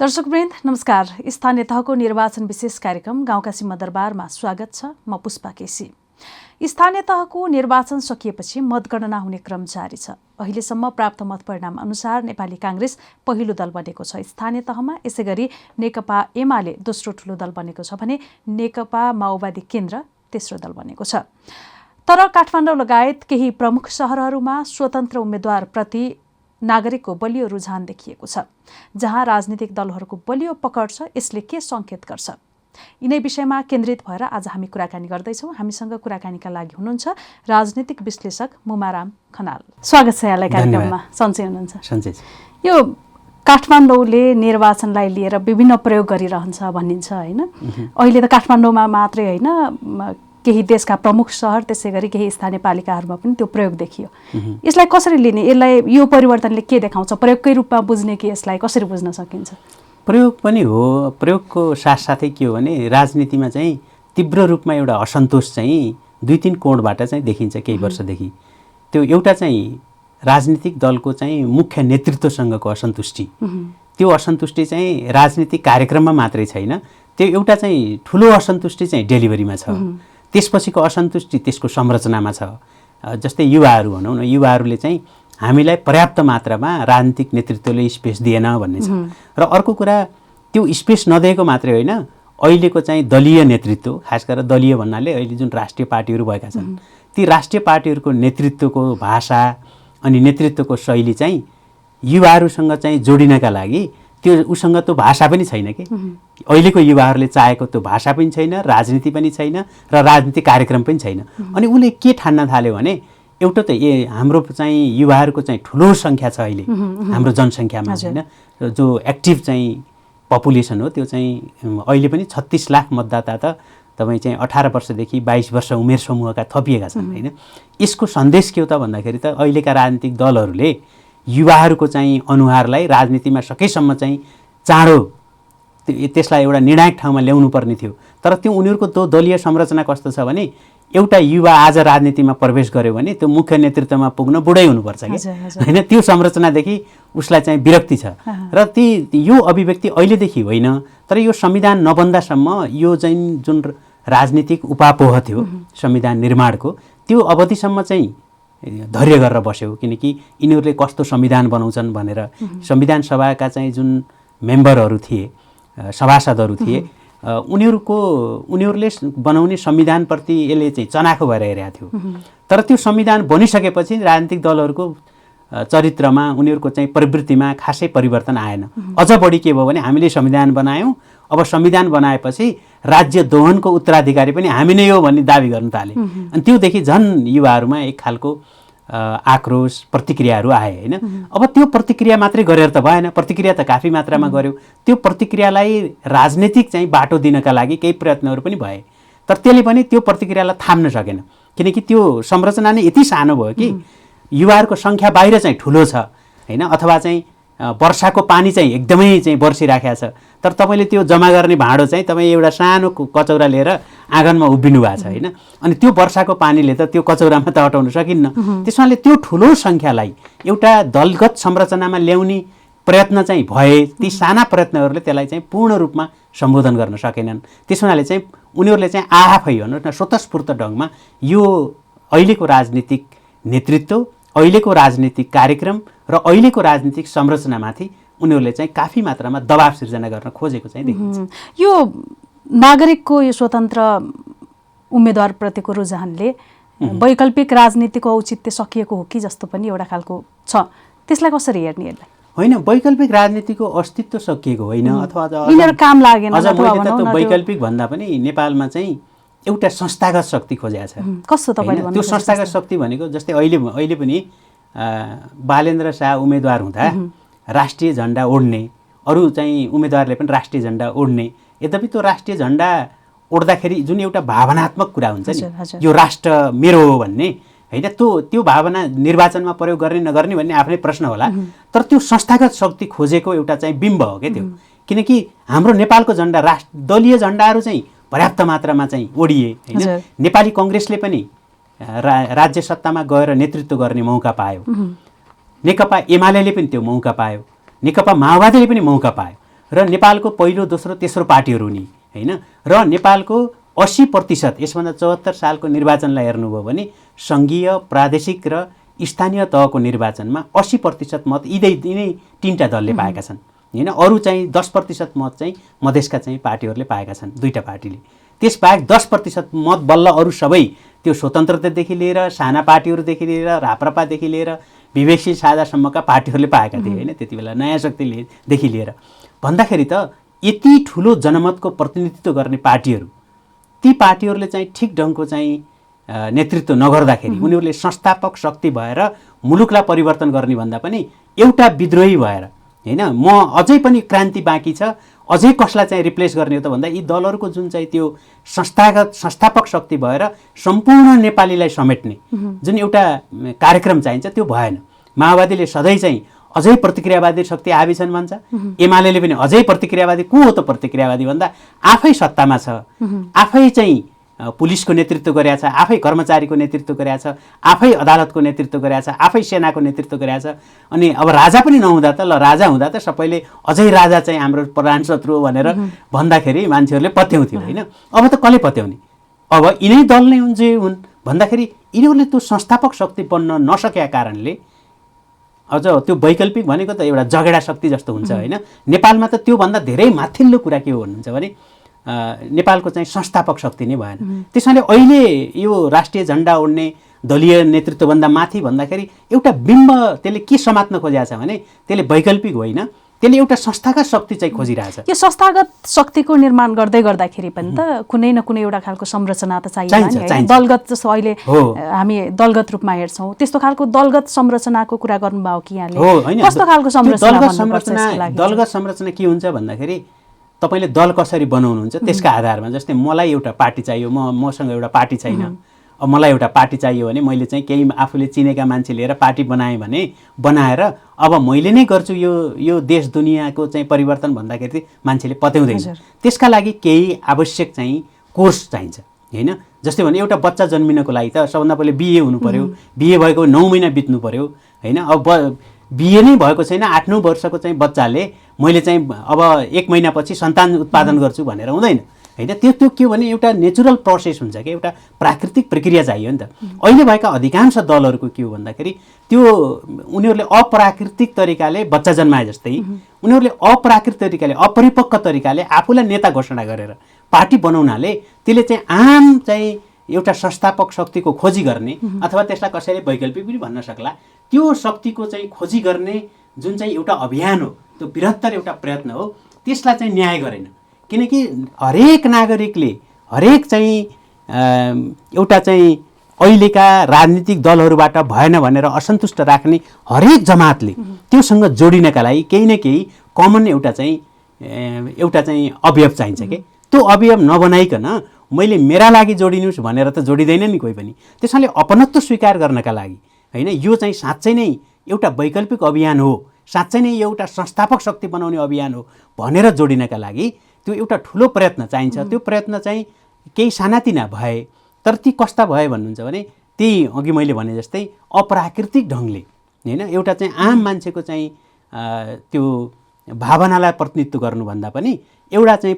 दर्शकवृन्द नमस्कार। स्थानीय तहको निर्वाचन विशेष कार्यक्रम गाउँका सिंहदरबारमा स्वागत छ। म पुष्पा केसी। स्थानीय तहको निर्वाचन सकिएपछि मतगणना हुने क्रम जारी छ। अहिलेसम्म प्राप्त मत परिणाम अनुसार नेपाली कांग्रेस पहिलो दल बनेको छ स्थानीय तहमा। यसैगरी नेकपा एमाले दोस्रो ठूलो दल बनेको छ भने नेकपा माओवादी केन्द्र तेस्रो दल बनेको छ। तर काठमाडौँ लगायत केही प्रमुख शहरहरूमा स्वतन्त्र उम्मेद्वारप्रति नागरिकको बलियो रुझान देखिएको छ। जहाँ राजनीतिक दलहरूको बलियो पकड छ, यसले के संकेत गर्छ? यिनै विषयमा केन्द्रित भएर आज हामी कुराकानी गर्दैछौँ। हामीसँग कुराकानीका लागि हुनुहुन्छ राजनीतिक विश्लेषक मुमाराम खनाल। स्वागत छ यहाँलाई कार्यक्रममा। सन्चै हुनुहुन्छ? सन्चै। यो काठमाडौँले निर्वाचनलाई लिएर विभिन्न प्रयोग गरिरहन्छ भनिन्छ होइन? अहिले त काठमाडौँमा मात्रै होइन, केही देशका प्रमुख शहर त्यसै गरी केही स्थानीय पालिकाहरूमा पनि त्यो प्रयोग देखियो। यसलाई कसरी लिने? यसलाई यो परिवर्तनले के देखाउँछ? प्रयोगकै रूपमा बुझ्ने कि यसलाई कसरी बुझ्न सकिन्छ? प्रयोग पनि हो। प्रयोगको साथसाथै के हो भने राजनीतिमा चाहिँ तीव्र रूपमा एउटा असन्तोष चाहिँ 2-3 कोणबाट चाहिँ देखिन्छ केही वर्षदेखि। त्यो एउटा चाहिँ राजनीतिक दलको चाहिँ मुख्य नेतृत्वसँगको असन्तुष्टि। त्यो असन्तुष्टि चाहिँ राजनीतिक कार्यक्रममा मात्रै छैन, त्यो एउटा चाहिँ ठुलो असन्तुष्टि चाहिँ डेलिभरीमा छ। त्यसपछिको असन्तुष्टि त्यसको संरचनामा छ। जस्तै युवाहरू भनौँ न, युवाहरूले चाहिँ हामीलाई पर्याप्त मात्रामा राजनीतिक नेतृत्वले स्पेस दिएन भन्ने छ। र अर्को कुरा, त्यो स्पेस नदिएको मात्रै होइन, अहिलेको चाहिँ दलीय नेतृत्व, खास गरेर दलीय भन्नाले अहिले जुन राष्ट्रिय पार्टीहरू भएका छन्, ती राष्ट्रिय पार्टीहरूको नेतृत्वको भाषा अनि नेतृत्वको शैली चाहिँ युवाहरूसँग चाहिँ जोडिनका लागि त्यो उसँग त्यो भाषा पनि छैन कि अहिलेको युवाहरूले चाहेको त्यो भाषा पनि छैन, राजनीति पनि छैन र राजनीतिक कार्यक्रम पनि छैन। अनि उसले के ठान्न थाल्यो भने एउटा त हाम्रो चाहिँ युवाहरूको चाहिँ ठुलो सङ्ख्या छ अहिले हाम्रो जनसङ्ख्यामा होइन, जो एक्टिभ चाहिँ पपुलेसन हो त्यो चाहिँ अहिले पनि 36 लाख मतदाता त तपाईँ चाहिँ 18 वर्षदेखि 22 वर्ष उमेर समूहका थपिएका छन् होइन। यसको सन्देश के हो त भन्दाखेरि त अहिलेका राजनीतिक दलहरूले युवाहरूको चाहिँ अनुहारलाई राजनीतिमा सकेसम्म चाहिँ चाँडो त्यसलाई एउटा निर्णायक ठाउँमा ल्याउनु पर्ने थियो। तर त्यो उनीहरूको त्यो दलीय संरचना कस्तो छ भने एउटा युवा आज राजनीतिमा प्रवेश गर्यो भने त्यो मुख्य नेतृत्वमा पुग्न बुढै हुनुपर्छ कि होइन। त्यो संरचनादेखि उसलाई चाहिँ विरक्ति छ र यो अभिव्यक्ति अहिलेदेखि होइन, तर यो संविधान नबन्दासम्म यो चाहिँ जुन राजनीतिक उपापोह थियो संविधान निर्माणको, त्यो अवधिसम्म चाहिँ धैर्य गरेर बस्यो। किनकि यिनीहरूले कस्तो संविधान बनाउँछन् भनेर संविधान सभाका चाहिँ जुन मेम्बरहरू थिए, सभासदहरू थिए, उनीहरूले बनाउने संविधानप्रति यसले चाहिँ चनाखो भएर हेरेको थियो। तर त्यो संविधान बनिसकेपछि राजनीतिक दलहरूको चरित्रमा, उनीहरूको चाहिँ प्रवृत्तिमा खासै परिवर्तन आएन। अझ बढी के भयो भने हामीले संविधान बनायौँ, अब संविधान बनाएपछि राज्य दोहनको उत्तराधिकारी पनि हामी नै हो भन्ने दाबी गर्न थाले। अनि त्योदेखि झन् युवाहरूमा एक खालको आक्रोश प्रतिक्रियाहरू आए होइन। अब त्यो प्रतिक्रिया मात्रै गरेर त भएन, प्रतिक्रिया त काफी मात्रामा गर्यो। त्यो प्रतिक्रियालाई राजनीतिक चाहिँ बाटो दिनका लागि केही प्रयत्नहरू पनि भए, तर त्यसले पनि त्यो प्रतिक्रियालाई थाम्न सकेन। किनकि त्यो संरचना नै यति सानो भयो कि युवाहरूको सङ्ख्या बाहिर चाहिँ ठुलो छ होइन, अथवा चाहिँ वर्षाको पानी चाहिँ एकदमै चाहिँ बर्सिराखेको छ, तर तपाईँले त्यो जम्मा गर्ने भाँडो चाहिँ तपाईँ एउटा सानो कचौरा लिएर आँगनमा उभिनु भएको छ होइन। अनि त्यो वर्षाको पानीले त त्यो कचौरामा त हटाउन सकिन्न। त्यसमाले त्यो ठुलो सङ्ख्यालाई एउटा दलगत संरचनामा ल्याउने प्रयत्न चाहिँ भए, ती साना प्रयत्नहरूले त्यसलाई चाहिँ पूर्ण रूपमा सम्बोधन गर्न सकेनन्। त्यसमाले चाहिँ उनीहरूले चाहिँ आफै भन्नुहोस् न स्वतस्फूर्त ढङ्गमा यो अहिलेको राजनीतिक नेतृत्व, अहिलेको राजनीतिक कार्यक्रम र अहिलेको राजनीतिक संरचनामाथि उनीहरूले चाहिँ काफी मात्रामा दबाव सिर्जना गर्न खोजेको चाहिँ देखिन्छ। यो नागरिकको यो स्वतन्त्र उम्मेदवारप्रतिको रुझानले वैकल्पिक राजनीतिको औचित्य सकिएको हो कि जस्तो पनि एउटा खालको छ। त्यसलाई कसरी हेर्ने? यसलाई होइन, वैकल्पिक राजनीतिको अस्तित्व सकिएको होइन, अथवा यिनीहरू काम लागेन। वैकल्पिक भन्दा पनि नेपालमा चाहिँ एउटा संस्थागत शक्ति खोजेको छ। कस्तो तपाईँले भन्नु? त्यो संस्थागत शक्ति भनेको जस्तै अहिले पनि बालेन्द्र शाह उम्मेदवार हुँदा राष्ट्रिय झन्डा ओढ्ने, अरू चाहिँ उम्मेदवारले पनि राष्ट्रिय झन्डा ओढ्ने, यद्यपि त्यो राष्ट्रिय झन्डा ओढ्दाखेरि जुन एउटा भावनात्मक कुरा हुन्छ नि, यो राष्ट्र मेरो हो भन्ने होइन, त्यो भावना निर्वाचनमा प्रयोग गर्ने नगर्ने भन्ने आफ्नै प्रश्न होला। तर त्यो संस्थागत शक्ति खोजेको एउटा चाहिँ बिम्ब हो क्या त्यो। किनकि हाम्रो नेपालको झन्डा दलीय झन्डाहरू चाहिँ पर्याप्त मात्रामा चाहिँ ओढिए होइन। नेपाली कङ्ग्रेसले पनि राज्य सत्तामा गएर नेतृत्व गर्ने मौका पायो, नेकपा एमाले पनि त्यो मौका पायो, नेकपा माओवादीले पनि मौका पायो। र नेपालको पहिलो दोस्रो तेस्रो पार्टीहरू हुने होइन र नेपालको 80% यसभन्दा 74 सालको निर्वाचनलाई हेर्नुभयो भने सङ्घीय प्रादेशिक र स्थानीय तहको निर्वाचनमा 80% मत यिनै तीनटा दलले पाएका छन् होइन। अरू चाहिँ 10% मत चाहिँ मधेसका चाहिँ पार्टीहरूले पाएका छन्, दुईटा पार्टीले। त्यसबाहेक 10% मत बल्ल अरू सबै त्यो स्वतन्त्रतादेखि लिएर साना पार्टीहरूदेखि लिएर राप्रपादेखि लिएर विवेकशील साझासम्मका पार्टीहरूले पाएका थिए होइन त्यति बेला, नयाँ शक्तिदेखि लिएर। भन्दाखेरि त यति ठुलो जनमतको प्रतिनिधित्व गर्ने पार्टीहरू, ती पार्टीहरूले चाहिँ ठिक ढङ्गको चाहिँ नेतृत्व नगर्दाखेरि उनीहरूले संस्थापक शक्ति भएर मुलुकलाई परिवर्तन गर्ने भन्दा पनि एउटा विद्रोही भएर होइन म अझै पनि क्रान्ति बाँकी छ, अझै कसलाई चाहिँ रिप्लेस गर्ने हो त भन्दा यी दलहरूको जुन चाहिँ त्यो संस्थापक शक्ति भएर सम्पूर्ण नेपालीलाई समेट्ने जुन एउटा कार्यक्रम चाहिन्छ त्यो भएन। माओवादीले सधैँ चाहिँ अझै प्रतिक्रियावादी शक्ति हाबी छन् भन्छ, एमाले पनि अझै प्रतिक्रियावादी। को हो त प्रतिक्रियावादी भन्दा आफै सत्तामा छ, आफै चाहिँ पुलिसको नेतृत्व गरेका छ, आफै कर्मचारीको नेतृत्व गरेका छ, आफै अदालतको नेतृत्व गरेका छ, आफै सेनाको नेतृत्व गरेका छ। अनि अब राजा पनि नहुँदा त ल राजा हुँदा त सबैले अझै राजा चाहिँ हाम्रो प्रधान शत्रु हो भनेर भन्दाखेरि मान्छेहरूले पत्याउँथ्यो होइन। अब त कसले पत्याउने, अब यिनै दल नै हुन् जे हुन् भन्दाखेरि यिनीहरूले त्यो संस्थापक शक्ति बन्न नसकेका कारणले अझ त्यो वैकल्पिक भनेको त एउटा जगेडा शक्ति जस्तो हुन्छ होइन। नेपालमा त त्योभन्दा धेरै माथिल्लो कुरा के हो भन्नुहुन्छ भने नेपालको चाहिँ संस्थापक शक्ति नै भएन। त्यसैले अहिले यो राष्ट्रिय झन्डा उड्ने दलीय नेतृत्वभन्दा माथि भन्दाखेरि एउटा बिम्ब त्यसले के समात्न खोजेको छ भने त्यसले वैकल्पिक होइन, त्यसले एउटा संस्थागत शक्ति चाहिँ खोजिरहेछ। यो संस्थागत शक्तिको निर्माण गर्दै गर्दाखेरि पनि त कुनै न कुनै एउटा खालको संरचना त चाहिन्छ। दलगत जस्तो अहिले हामी दलगत रूपमा हेर्छौँ, त्यस्तो खालको दलगत संरचनाको कुरा गर्नुभयो कि यहाँले? कस्तो खालको संरचना? दलगत संरचना के हुन्छ भन्दाखेरि तपाईँले दल कसरी बनाउनुहुन्छ त्यसका आधारमा। जस्तै मलाई एउटा पार्टी चाहियो, मसँग एउटा पार्टी छैन, अब मलाई एउटा पार्टी चाहियो भने मैले चाहिँ केही आफूले चिनेका मान्छे लिएर पार्टी बनाएँ भने बनाएर अब मैले नै गर्छु यो देश दुनियाँको चाहिँ परिवर्तन भन्दाखेरि मान्छेले पत्याउँदैन। त्यसका लागि केही आवश्यक चाहिँ कोर्स चाहिन्छ होइन। जस्तै भने एउटा बच्चा जन्मिनको लागि त सबभन्दा पहिले बिए हुनु पर्यो, बिए भएको 9 महिना बित्नु पर्यो होइन। अब बिए नै भएको छैन 8-9 वर्षको चाहिँ बच्चाले मैले चाहिँ अब 1 महिनापछि सन्तान उत्पादन गर्छु भनेर हुँदैन होइन। त्यो के भने एउटा नेचुरल प्रोसेस हुन्छ कि एउटा प्राकृतिक प्रक्रिया चाहियो नि त। अहिले भएका अधिकांश दलहरूको के हो भन्दाखेरि त्यो उनीहरूले अप्राकृतिक तरिकाले बच्चा जन्माए जस्तै उनीहरूले अप्राकृतिक तरिकाले अपरिपक्व तरिकाले आफूलाई नेता घोषणा गरेर पार्टी बनाउनाले त्यसले चाहिँ आम चाहिँ एउटा संस्थापक शक्तिको खोजी गर्ने अथवा त्यसलाई कसैले वैकल्पिक पनि भन्न सक्ला, त्यो शक्तिको चाहिँ खोजी गर्ने जुन चाहिँ एउटा अभियान हो, त्यो बृहत्तर एउटा प्रयत्न हो, त्यसलाई चाहिँ न्याय गरेन। किनकि हरेक नागरिकले हरेक चाहिँ एउटा चाहिँ अहिलेका राजनीतिक दलहरूबाट भएन भनेर असन्तुष्ट राख्ने हरेक जमातले त्योसँग जोडिनका लागि केही न केही कमन एउटा चाहिँ अवयव चाहिन्छ के। त्यो अवयव नबनाइकन मैले मेरा लागि जोडिनुहोस् भनेर त जोडिँदैन नि कोही पनि। त्यसैले अपनत्व स्वीकार गर्नका लागि होइन यो चाहिँ साँच्चै नै एउटा वैकल्पिक अभियान हो, साँच्चै नै एउटा संस्थापक शक्ति बनाउने अभियान हो भनेर जोडिनका लागि त्यो एउटा ठुलो प्रयत्न चाहिन्छ। त्यो प्रयत्न चाहिँ केही सानातिना भए, तर ती कस्ता भए भन्नुहुन्छ भने त्यही अघि मैले भने जस्तै अप्राकृतिक ढङ्गले होइन एउटा चाहिँ आम मान्छेको चाहिँ त्यो भावनालाई प्रतिनिधित्व गर्नुभन्दा पनि एउटा चाहिँ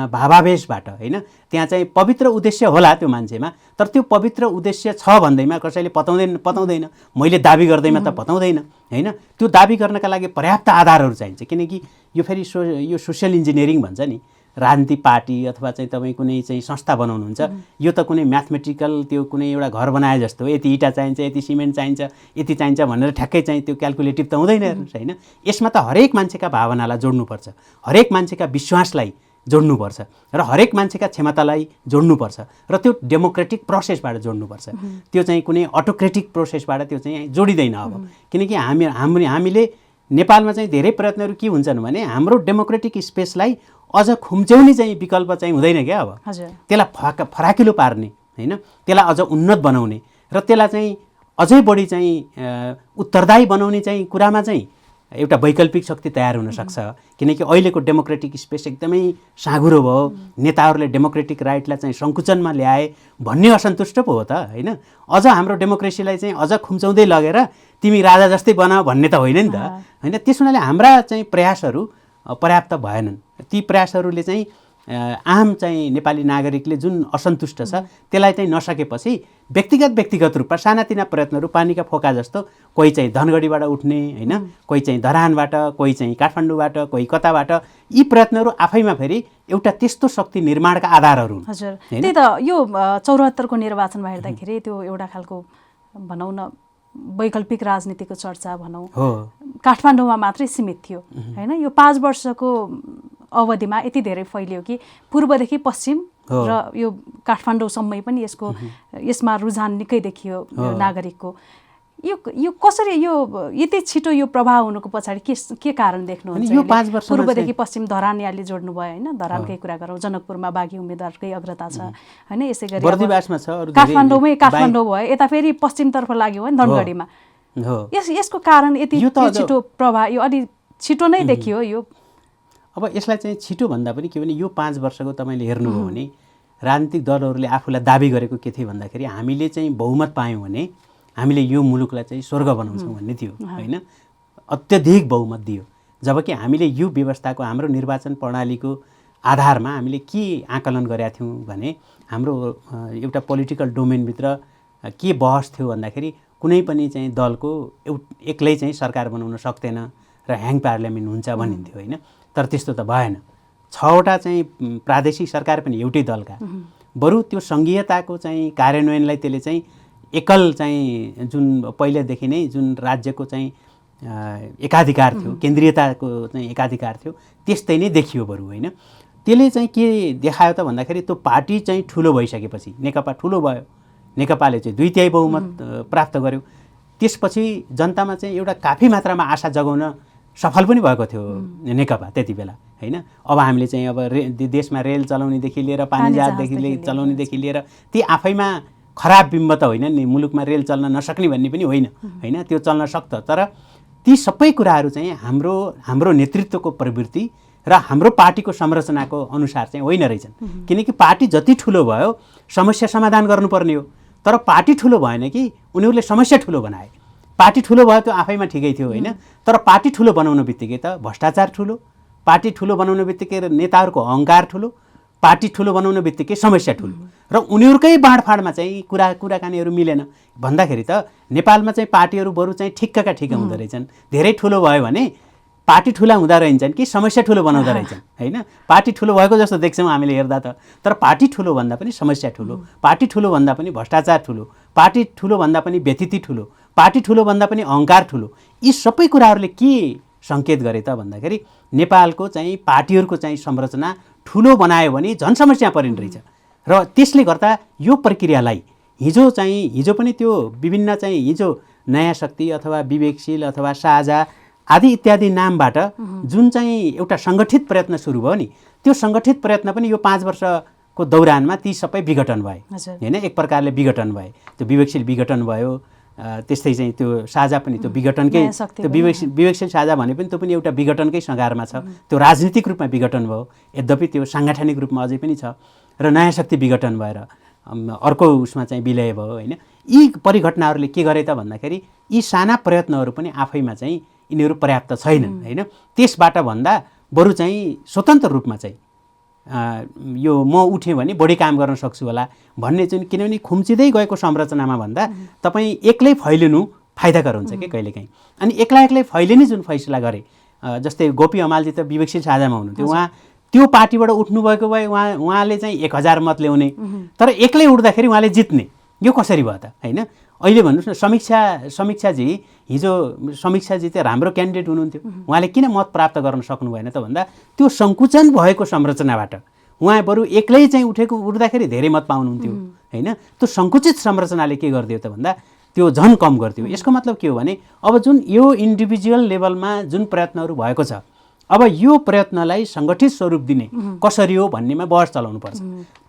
भावावेशबाट होइन त्यहाँ चाहिँ पवित्र उद्देश्य होला त्यो मान्छेमा, तर त्यो पवित्र उद्देश्य छ भन्दैमा कसैले पताउँदैन, मैले दाबी गर्दैमा त पताउँदैन होइन। त्यो दाबी गर्नका लागि पर्याप्त आधारहरू चाहिन्छ। किनकि यो फेरि यो सोसियल इन्जिनियरिङ भन्छ नि, राजनीतिक पार्टी अथवा चाहिँ तपाईँ कुनै चाहिँ संस्था बनाउनुहुन्छ, यो त कुनै म्याथमेटिकल त्यो कुनै एउटा घर बनाए जस्तो हो, यति इँटा चाहिन्छ, यति सिमेन्ट चाहिन्छ, यति चाहिन्छ भनेर ठ्याक्कै चाहिँ त्यो क्यालकुलेटिभ त हुँदैन हेर्नुहोस् होइन। यसमा त हरेक मान्छेका भावनालाई जोड्नुपर्छ, हरेक मान्छेका विश्वासलाई जोड्नुपर्छ र हरेक मान्छेका क्षमतालाई जोड्नुपर्छ र त्यो डेमोक्रेटिक प्रोसेसबाट जोड्नुपर्छ। त्यो चाहिँ कुनै अटोक्रेटिक प्रोसेसबाट त्यो चाहिँ जोडिँदैन। अब किनकि हामीले नेपालमा चाहिँ धेरै प्रयत्नहरू के हुन्छन् भने हाम्रो डेमोक्रेटिक स्पेसलाई अझ खुम्च्याउने चाहिँ विकल्प चाहिँ हुँदैन क्या। अब त्यसलाई फराकिलो पार्ने होइन, त्यसलाई अझ उन्नत बनाउने र त्यसलाई चाहिँ अझै बढी चाहिँ उत्तरदायी बनाउने चाहिँ कुरामा चाहिँ एउटा वैकल्पिक शक्ति तयार हुनसक्छ। किनकि अहिलेको डेमोक्रेटिक स्पेस एकदमै साँघुरो भयो, नेताहरूले डेमोक्रेटिक राइटलाई चाहिँ सङ्कुचनमा ल्याए भन्ने असन्तुष्ट पो हो त होइन। अझ हाम्रो डेमोक्रेसीलाई चाहिँ अझ खुम्चाउँदै लगेर तिमी राजा जस्तै बनाऊ भन्ने त होइन नि त होइन। त्यस हुनाले हाम्रा चाहिँ प्रयासहरू पर्याप्त भएनन्। ती प्रयासहरूले चाहिँ आम चाहिँ नेपाली नागरिकले जुन असन्तुष्ट छ त्यसलाई चाहिँ नसकेपछि व्यक्तिगत रूपमा सानातिना प्रयत्नहरू पानीका फोका जस्तो कोही चाहिँ धनगढीबाट उठ्ने होइन, कोही चाहिँ धरानबाट, कोही चाहिँ काठमाडौँबाट, कोही कताबाट, यी प्रयत्नहरू आफैमा फेरि एउटा त्यस्तो शक्ति निर्माणका आधारहरू हुन्। हजुर, त्यही त यो 74को निर्वाचनमा हेर्दाखेरि त्यो एउटा खालको भनौँ न वैकल्पिक राजनीतिको चर्चा भनौँ काठमाडौँमा मात्रै सीमित थियो होइन। यो 5 वर्षको अवधिमा यति धेरै फैलियो कि पूर्वदेखि पश्चिम र यो काठमाडौँसम्मै पनि यसमा रुझान निकै देखियो नागरिकको। यो कसरी यो यति छिटो यो प्रभाव हुनुको पछाडि के कारण देख्नुहुन्छ? यो 5 वर्षमा पूर्वदेखि पश्चिम धरान यहाँले जोड्नु भयो होइन, धरानकै कुरा गरौँ, जनकपुरमा बागी उम्मेदवारकै अग्रता छ होइन, यसै गरी बर्दिवासमा छ, काठमाडौँमै काठमाडौँ भयो, यता फेरि पश्चिमतर्फ लाग्यो होइन धनगढीमा। यसको कारण यति छिटो प्रभाव यो अलि छिटो नै देखियो यो। अब यसलाई चाहिँ छिटो भन्दा पनि के भने यो 5 वर्षको तपाईँले हेर्नुभयो भने राजनीतिक दलहरूले आफूलाई दाबी गरेको के थियो भन्दाखेरि हामीले चाहिँ बहुमत पायौँ भने हामीले यो मुलुकलाई चाहिँ स्वर्ग बनाउँछौँ भन्ने थियो होइन। अत्यधिक बहुमत दियो, जबकि हामीले यो व्यवस्थाको हाम्रो निर्वाचन प्रणालीको आधारमा हामीले के आकलन गरेका थियौँ भने हाम्रो एउटा पोलिटिकल डोमेनभित्र के बहस थियो भन्दाखेरि कुनै पनि चाहिँ दलको एक्लै चाहिँ सरकार बनाउन सक्दैन र ह्याङ पार्लियामेन्ट हुन्छ भनिन्थ्यो होइन। तर त्यस्तो त भएन। 6वटा चाहिँ प्रादेशिक सरकार पनि एउटै दलका, बरु त्यो सङ्घीयताको चाहिँ कार्यान्वयनलाई त्यसले चाहिँ एकल चाहिँ जुन पहिलेदेखि नै जुन राज्यको चाहिँ एकाधिकार थियो, केन्द्रीयताको चाहिँ एकाधिकार थियो, त्यस्तै नै देखियो बरु होइन। त्यसले चाहिँ के देखायो त भन्दाखेरि त्यो पार्टी चाहिँ ठुलो भइसकेपछि नेकपा ठुलो भयो, नेकपाले चाहिँ 2/3 बहुमत प्राप्त गर्यो, त्यसपछि जनतामा चाहिँ एउटा काफी मात्रामा आशा जगाउन सफल पनि भएको थियो नेकपा त्यति बेला होइन। अब हामीले चाहिँ अब देशमा रेल चलाउनेदेखि लिएर पानी जहाजदेखि चलाउनेदेखि लिएर ती आफैमा खराब बिम्ब त होइन नि, मुलुकमा रेल चल्न नसक्ने भन्ने पनि होइन होइन, त्यो चल्न सक्छ। तर ती सबै कुराहरू चाहिँ हाम्रो नेतृत्वको प्रवृत्ति र हाम्रो पार्टीको संरचनाको अनुसार चाहिँ होइन रहेछन्। किनकि पार्टी जति ठुलो भयो समस्या समाधान गर्नुपर्ने हो, तर पार्टी ठुलो भएन कि उनीहरूले समस्या ठुलो बनाए। पार्टी ठुलो भयो त्यो आफैमा ठिकै थियो होइन, तर पार्टी ठुलो बनाउन बित्तिकै त भ्रष्टाचार ठुलो, पार्टी ठुलो बनाउन बित्तिकै नेताहरूको अहङ्कार ठुलो, पार्टी ठुलो बनाउन बित्तिकै समस्या ठुलो, र उनीहरूकै बाँडफाँडमा चाहिँ कुराकानीहरू मिलेन भन्दाखेरि त नेपालमा चाहिँ पार्टीहरू बरु चाहिँ ठिक्कका ठिक हुँदो रहेछन्। धेरै ठुलो भयो भने पार्टी ठुला हुँदा रहन्छन् कि समस्या ठुलो बनाउँदा रहेछन् होइन। पार्टी ठुलो भएको जस्तो देख्छौँ हामीले हेर्दा त, तर पार्टी ठुलो भन्दा पनि समस्या ठुलो, पार्टी ठुलो भन्दा पनि भ्रष्टाचार ठुलो, पार्टी ठुलो भन्दा पनि व्यतिथि ठुलो, पार्टी ठुलो भन्दा पनि अहङ्कार ठुलो। यी सबै कुराहरूले के सङ्केत गरे त भन्दाखेरि नेपालको चाहिँ पार्टीहरूको चाहिँ संरचना ठुलो बनायो भने झन् समस्या परिने रहेछ। र त्यसले गर्दा यो प्रक्रियालाई हिजो पनि त्यो विभिन्न चाहिँ हिजो नयाँ शक्ति अथवा विवेकशील अथवा साझा आदि इत्यादि नामबाट जुन चाहिँ एउटा सङ्गठित प्रयत्न सुरु भयो नि, त्यो सङ्गठित प्रयत्न पनि यो 5 वर्षको दौरानमा ती सबै विघटन भए होइन। एक प्रकारले विघटन भए, त्यो विवेकशील विघटन भयो, त्यस्तै चाहिँ त्यो साझा पनि त्यो विघटनकै, त्यो विवेकशील साझा भने पनि त्यो पनि एउटा विघटनकै सगारमा छ। त्यो राजनीतिक रूपमा विघटन भयो, यद्यपि त्यो साङ्गठनिक रूपमा अझै पनि छ, र नयाँ शक्ति विघटन भएर अर्को उसमा चाहिँ विलय भयो होइन। यी परिघटनाहरूले के गरे त भन्दाखेरि यी साना प्रयत्नहरू पनि आफैमा चाहिँ यिनीहरू पर्याप्त छैनन् होइन। त्यसबाट भन्दा बरु चाहिँ स्वतन्त्र रूपमा चाहिँ यो म उठेँ भने बढी काम गर्न सक्छु होला भन्ने चाहिँ, किनभने खुम्चिँदै गएको संरचनामा भन्दा तपाईँ एक्लै फैलिनु फाइदाकर हुन्छ कि कहिलेकाहीँ। अनि एक्लै फैलिने जुन फैसला गरे, जस्तै गोपी हमालजी त विवेकशील साझामा हुनुहुन्थ्यो, उहाँ त्यो पार्टीबाट उठ्नुभएको भए उहाँले चाहिँ 1000 मत ल्याउने, तर एक्लै उठ्दाखेरि उहाँले जित्ने, यो कसरी भयो त होइन। अहिले भन्नुहोस् न, समीक्षाजी हिजो समीक्षाजी चाहिँ राम्रो क्यान्डिडेट हुनुहुन्थ्यो, उहाँले किन मत प्राप्त गर्न सक्नु भएन त भन्दा त्यो सङ्कुचन भएको संरचनाबाट उहाँ बरु एक्लै चाहिँ उठ्दाखेरि धेरै मत पाउनुहुन्थ्यो होइन। त्यो सङ्कुचित संरचनाले के गरिदियो त भन्दा त्यो झन् कम गरिदियो। यसको मतलब के हो भने अब जुन यो इन्डिभिजुअल लेभलमा जुन प्रयत्नहरू भएको छ, अब यो प्रयत्नलाई सङ्गठित स्वरूप दिने कसरी हो भन्नेमा बहस चलाउनुपर्छ।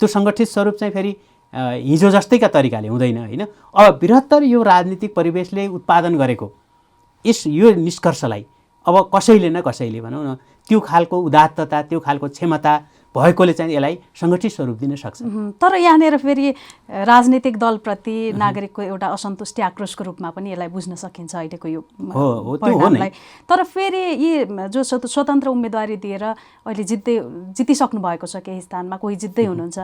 त्यो सङ्गठित स्वरूप चाहिँ फेरि हिजो जस्तैका तरिकाले हुँदैन होइन। अब बृहत्तर यो राजनीतिक परिवेशले उत्पादन गरेको यो निष्कर्षलाई अब कसैले न कसैले भनौँ न त्यो खालको उदात्तता, त्यो खालको क्षमता भएकोले चाहिँ यसलाई सङ्गठित स्वरूप दिन सक्छ। तर यहाँनिर फेरि राजनीतिक दलप्रति नागरिकको एउटा असन्तुष्टि आक्रोशको रूपमा पनि यसलाई बुझ्न सकिन्छ अहिलेको यो परिणामलाई। तर फेरि यी जो स्वतन्त्र उम्मेदवारी दिएर अहिले जितिसक्नु भएको छ केही स्थानमा, कोही जित्दै हुनुहुन्छ,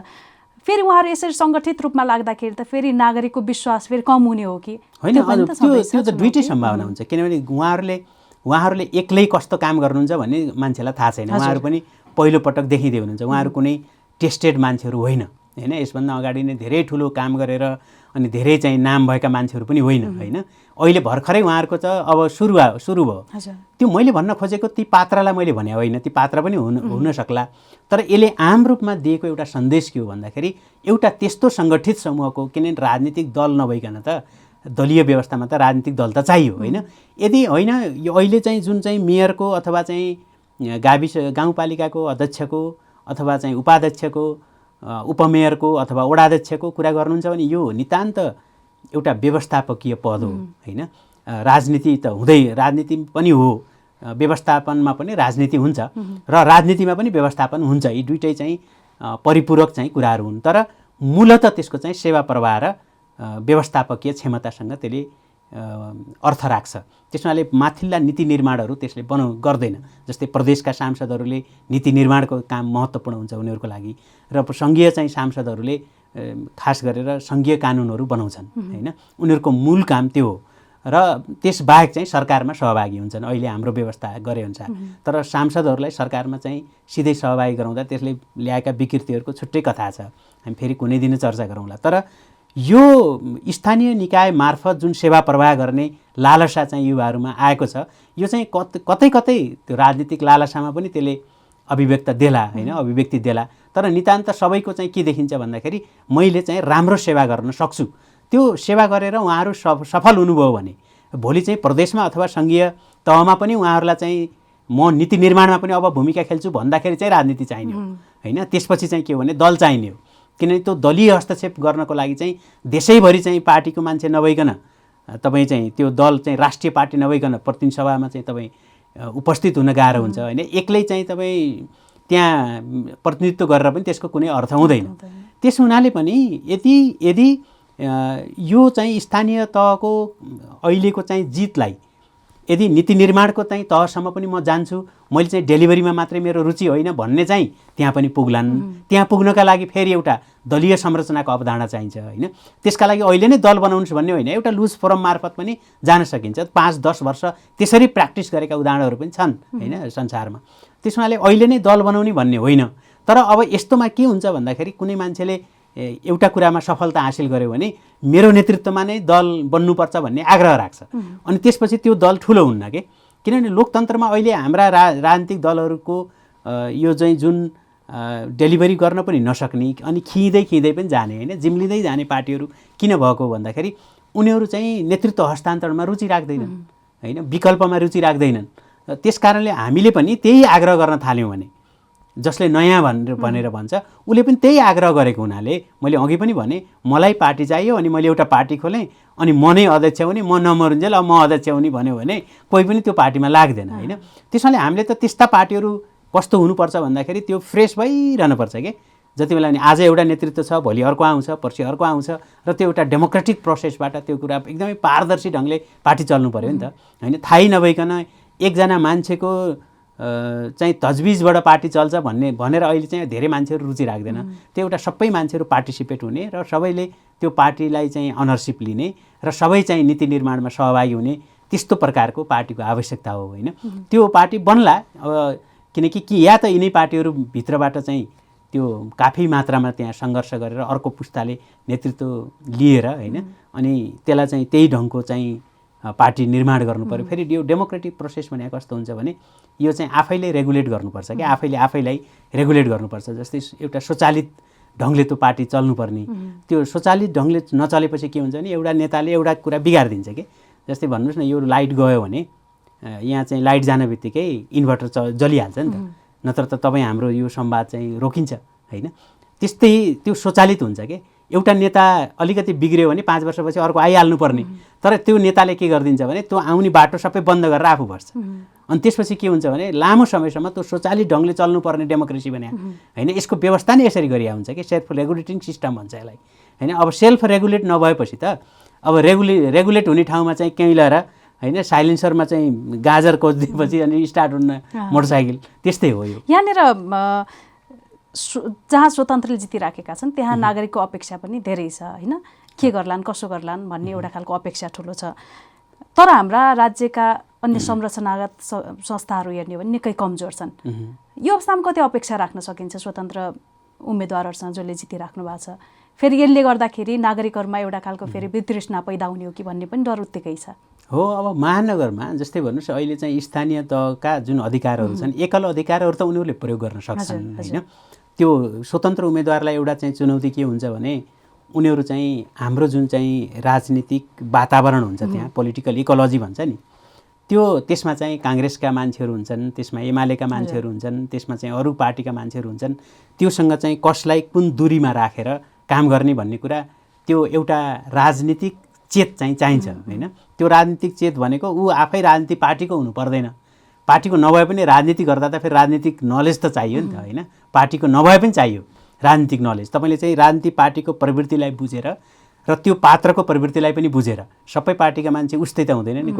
फेरि उहाँहरू यसरी सङ्गठित रूपमा लाग्दाखेरि त फेरि नागरिकको विश्वास फेरि कम हुने हो कि होइन? त्यो त दुईटै सम्भावना हुन्छ, किनभने उहाँहरूले एक्लै कस्तो काम गर्नुहुन्छ भन्ने मान्छेलाई थाहा छैन। उहाँहरू पनि पहिलोपटक देखिँदै हुनुहुन्छ, उहाँहरू कुनै टेस्टेड मान्छेहरू होइन होइन, यसभन्दा अगाडि नै धेरै ठुलो काम गरेर अनि धेरै चाहिँ नाम भएका मान्छेहरू पनि होइन होइन। अहिले भर्खरै उहाँहरूको त अब सुरु भयो। त्यो मैले भन्न खोजेको ती पात्रलाई मैले भने होइन, ती पात्र पनि हुन सक्ला, तर यसले आम रूपमा दिएको एउटा सन्देश के हो भन्दाखेरि एउटा त्यस्तो सङ्गठित समूहको, किनभने राजनीतिक दल नभइकन त दलीय व्यवस्थामा त राजनीतिक दल त चाहियो होइन। यदि होइन यो अहिले चाहिँ जुन चाहिँ मेयरको अथवा चाहिँ गाउँपालिकाको अध्यक्षको अथवा चाहिँ उपाध्यक्षको, उपमेयरको अथवा वडाध्यक्षको कुरा गर्नुहुन्छ भने यो नितान्त एउटा व्यवस्थापकीय पद हो होइन। राजनीति त राजनीति पनि हो, व्यवस्थापनमा पनि राजनीति हुन्छ र राजनीतिमा पनि व्यवस्थापन हुन्छ, यी दुइटै चाहिँ परिपूरक चाहिँ कुराहरू हुन्। तर मूलतः त्यसको चाहिँ सेवा प्रवाह र व्यवस्थापकीय क्षमतासँग त्यसले अर्थ राख्छ। त्यसमाले माथिल्ला नीति निर्माणहरू त्यसले गर्दैन। जस्तै प्रदेशका सांसदहरूले नीति निर्माणको काम महत्त्वपूर्ण हुन्छ उनीहरूको लागि, र सङ्घीय चाहिँ सांसदहरूले खास गरेर सङ्घीय कानुनहरू बनाउँछन् होइन, उनीहरूको मूल काम त्यो हो। र त्यसबाहेक चाहिँ सरकारमा सहभागी हुन्छन् अहिले हाम्रो व्यवस्था गरे अनुसार। तर सांसदहरूलाई सरकारमा चाहिँ सिधै सहभागी गराउँदा त्यसले ल्याएका विकृतिहरूको छुट्टै कथा छ, हामी फेरि कुनै दिन चर्चा गरौँला। तर यो स्थानीय निकाय मार्फत जुन सेवा प्रवाह गर्ने लालसा चाहिँ युवाहरूमा आएको छ, यो चाहिँ कतै त्यो राजनीतिक लालसामा पनि त्यसले अभिव्यक्ति देला। तर नितान्त सबैको चाहिँ के देखिन्छ भन्दाखेरि मैले चाहिँ राम्रो सेवा गर्न सक्छु, त्यो सेवा गरेर उहाँहरू सफल हुनुभयो भने भोलि चाहिँ प्रदेशमा अथवा सङ्घीय तहमा पनि उहाँहरूलाई चाहिँ म नीति निर्माणमा पनि अब भूमिका खेल्छु भन्दाखेरि चाहिँ राजनीति चाहिने हो होइन। त्यसपछि चाहिँ के हो भने दल चाहिने हो, किनभने त्यो दलीय हस्तक्षेप गर्नको लागि चाहिँ देशैभरि चाहिँ पार्टीको मान्छे नभइकन तपाईँ चाहिँ त्यो दल चाहिँ राष्ट्रिय पार्टी नभइकन प्रतिनिधि सभामा चाहिँ तपाईँ उपस्थित हुन गाह्रो हुन्छ होइन। एक्लै चाहिँ तपाईँ त्यहाँ प्रतिनिधित्व गरेर पनि त्यसको कुनै अर्थ हुँदैन। त्यस हुनाले पनि यदि यो चाहिँ स्थानीय तहको अहिलेको चाहिँ जितलाई यदि नीति निर्माणको चाहिँ तहसम्म पनि म जान्छु, मैले चाहिँ डेलिभरीमा मात्रै मेरो रुचि होइन भन्ने चाहिँ त्यहाँ पनि पुग्लान्। त्यहाँ पुग्नका लागि फेरि एउटा दलीय संरचनाको अवधारणा चाहिन्छ होइन। त्यसका लागि अहिले नै दल बनाउनुहोस् भन्ने होइन, एउटा लुज फोरम मार्फत पनि जान सकिन्छ। 5-10 वर्ष त्यसरी प्र्याक्टिस गरेका उदाहरणहरू पनि छन् होइन संसारमा। त्यसमाले अहिले नै दल बनाउने भन्ने होइन। तर अब यस्तोमा के हुन्छ भन्दाखेरि कुनै मान्छेले एउटा कुरामा सफलता हासिल गर्यो भने मेरो नेतृत्वमा नै दल बन्नुपर्छ भन्ने आग्रह राख्छ, अनि त्यसपछि त्यो दल ठुलो हुन्न के। किनभने लोकतन्त्रमा अहिले हाम्रा राजनीतिक दलहरूको यो चाहिँ जुन डेलिभरी गर्न पनि नसक्ने अनि खिँदै पनि जाने होइन, जिम्लिँदै जाने पार्टीहरू किन भएको भन्दाखेरि उनीहरू चाहिँ नेतृत्व हस्तान्तरणमा रुचि राख्दैनन् होइन, विकल्पमा रुचि राख्दैनन्। त्यस कारणले हामीले पनि त्यही आग्रह गर्न थाल्यौँ भने, जसले नयाँ भनेर भन्छ उसले पनि त्यही आग्रह गरेको हुनाले मैले अघि पनि भने मलाई पार्टी चाहियो अनि मैले एउटा पार्टी खोलेँ अनि म नै अध्यक्ष हुने, म नमरुन्जेल अब म अध्यक्ष हुने भन्यो भने कोही पनि त्यो पार्टीमा लाग्दैन होइन। त्यसैले हामीले त त्यस्ता पार्टीहरू कस्तो हुनुपर्छ भन्दाखेरि त्यो फ्रेस भइरहनुपर्छ कि। जति बेला नि आज एउटा नेतृत्व छ, भोलि अर्को आउँछ, पर्सि अर्को आउँछ, र त्यो एउटा डेमोक्रेटिक प्रोसेसबाट त्यो कुरा एकदमै पारदर्शी ढङ्गले पार्टी चल्नु पऱ्यो नि त होइन। थाहै नभइकन एकजना मान्छेको चाहिँ तजबिजबाट पार्टी चल्छ भनेर अहिले चाहिँ धेरै मान्छेहरू रुचि राख्दैन। त्यो एउटा सबै मान्छेहरू पार्टिसिपेट हुने र सबैले त्यो पार्टीलाई चाहिँ अनरसिप लिने र सबै चाहिँ नीति निर्माणमा सहभागी हुने त्यस्तो प्रकारको पार्टीको आवश्यकता हो होइन। त्यो पार्टी बन्ला अब, किनकि या त यिनै पार्टीहरू भित्रबाट चाहिँ त्यो काफी मात्रामा त्यहाँ सङ्घर्ष गरेर अर्को पुस्ताले नेतृत्व लिएर होइन, अनि त्यसलाई चाहिँ त्यही ढङ्गको चाहिँ पार्टी निर्माण गर्नु पर्यो। फेरि यो डेमोक्रेटिक प्रोसेस भनेको कस्तो हुन्छ भने यो चाहिँ आफैले रेगुलेट गर्नुपर्छ कि, आफैलाई रेगुलेट गर्नुपर्छ। जस्तै एउटा स्वचालित ढङ्गले त्यो पार्टी चल्नुपर्ने, त्यो स्वचालित ढङ्गले नचलेपछि के हुन्छ भने एउटा नेताले एउटा कुरा बिगारिदिन्छ कि। जस्तै भन्नुहोस् न, यो लाइट गयो भने यहाँ चाहिँ लाइट जाने बित्तिकै इन्भर्टर जलिहाल्छ नि त, नत्र त तपाईँ हाम्रो यो संवाद चाहिँ रोकिन्छ होइन। त्यस्तै त्यो स्वचालित हुन्छ कि। एउटा नेता अलिकति बिग्रियो भने 5 वर्षपछि अर्को आइहाल्नु पर्ने, तर त्यो नेताले के गरिदिन्छ भने त्यो आउने बाटो सबै बन्द गरेर आफू बढ्छ। अनि त्यसपछि के हुन्छ भने लामो समयसम्म त्यो स्वचालित ढङ्गले चल्नुपर्ने डेमोक्रेसी भने होइन, यसको व्यवस्था नै यसरी गरिया हुन्छ कि सेल्फ रेगुलेटिङ सिस्टम भन्छ यसलाई होइन। अब सेल्फ रेगुलेट नभएपछि त अब रेगुलेट हुने ठाउँमा चाहिँ केही लिएर होइन साइलेन्सरमा चाहिँ गाजर कोचिदिएपछि अनि स्टार्ट हुन मोटरसाइकल, त्यस्तै हो यो। यहाँनिर जहाँ स्वतन्त्रले जितिराखेका छन् त्यहाँ नागरिकको अपेक्षा पनि धेरै छ होइन, के गर्लान् कसो गर्लान् भन्ने एउटा खालको अपेक्षा ठुलो छ। तर हाम्रा राज्यका अन्य संरचनागत संस्थाहरू हेर्ने हो भने निकै कमजोर छन्। यो अवस्थामा कति अपेक्षा राख्न सकिन्छ स्वतन्त्र उम्मेदवारहरूसँग जसले जितिराख्नु भएको छ? फेरि यसले गर्दाखेरि नागरिकहरूमा एउटा खालको फेरि वितृष्णा पैदा हुने हो कि भन्ने पनि डर उत्तिकै छ। हो, अब महानगरमा जस्तै भन्नुहोस् अहिले चाहिँ स्थानीय तहका जुन अधिकारहरू छन्, एकल अधिकारहरू त उनीहरूले प्रयोग गर्न सक्छन् होइन। त्यो स्वतन्त्र उम्मेदवारलाई एउटा चाहिँ चुनौती के हुन्छ भने उनीहरू चाहिँ हाम्रो जुन चाहिँ राजनीतिक वातावरण हुन्छ त्यहाँ पोलिटिकल इकोलोजी भन्छ नि, त्यसमा चाहिँ काङ्ग्रेसका मान्छेहरू हुन्छन्, त्यसमा एमालेका मान्छेहरू हुन्छन्, त्यसमा चाहिँ अरू पार्टीका मान्छेहरू हुन्छन्, त्योसँग चाहिँ कसलाई कुन दूरीमा राखेर काम गर्ने भन्ने कुरा त्यो एउटा राजनीतिक चेत चाहिँ चाहिन्छ होइन। त्यो राजनीतिक चेत भनेको ऊ आफै राजनीतिक पार्टीको हुनु पर्दैन, पार्टीको नभए पनि राजनीति गर्दा त फेरि राजनीतिक नलेज त चाहियो नि त होइन, पार्टीको नभए पनि चाहियो राजनीतिक नलेज। तपाईँले चाहिँ राजनीतिक पार्टीको प्रवृत्तिलाई बुझेर र त्यो पात्रको प्रवृत्तिलाई पनि बुझेर, सबै पार्टीका मान्छे उस्तै त हुँदैन नि,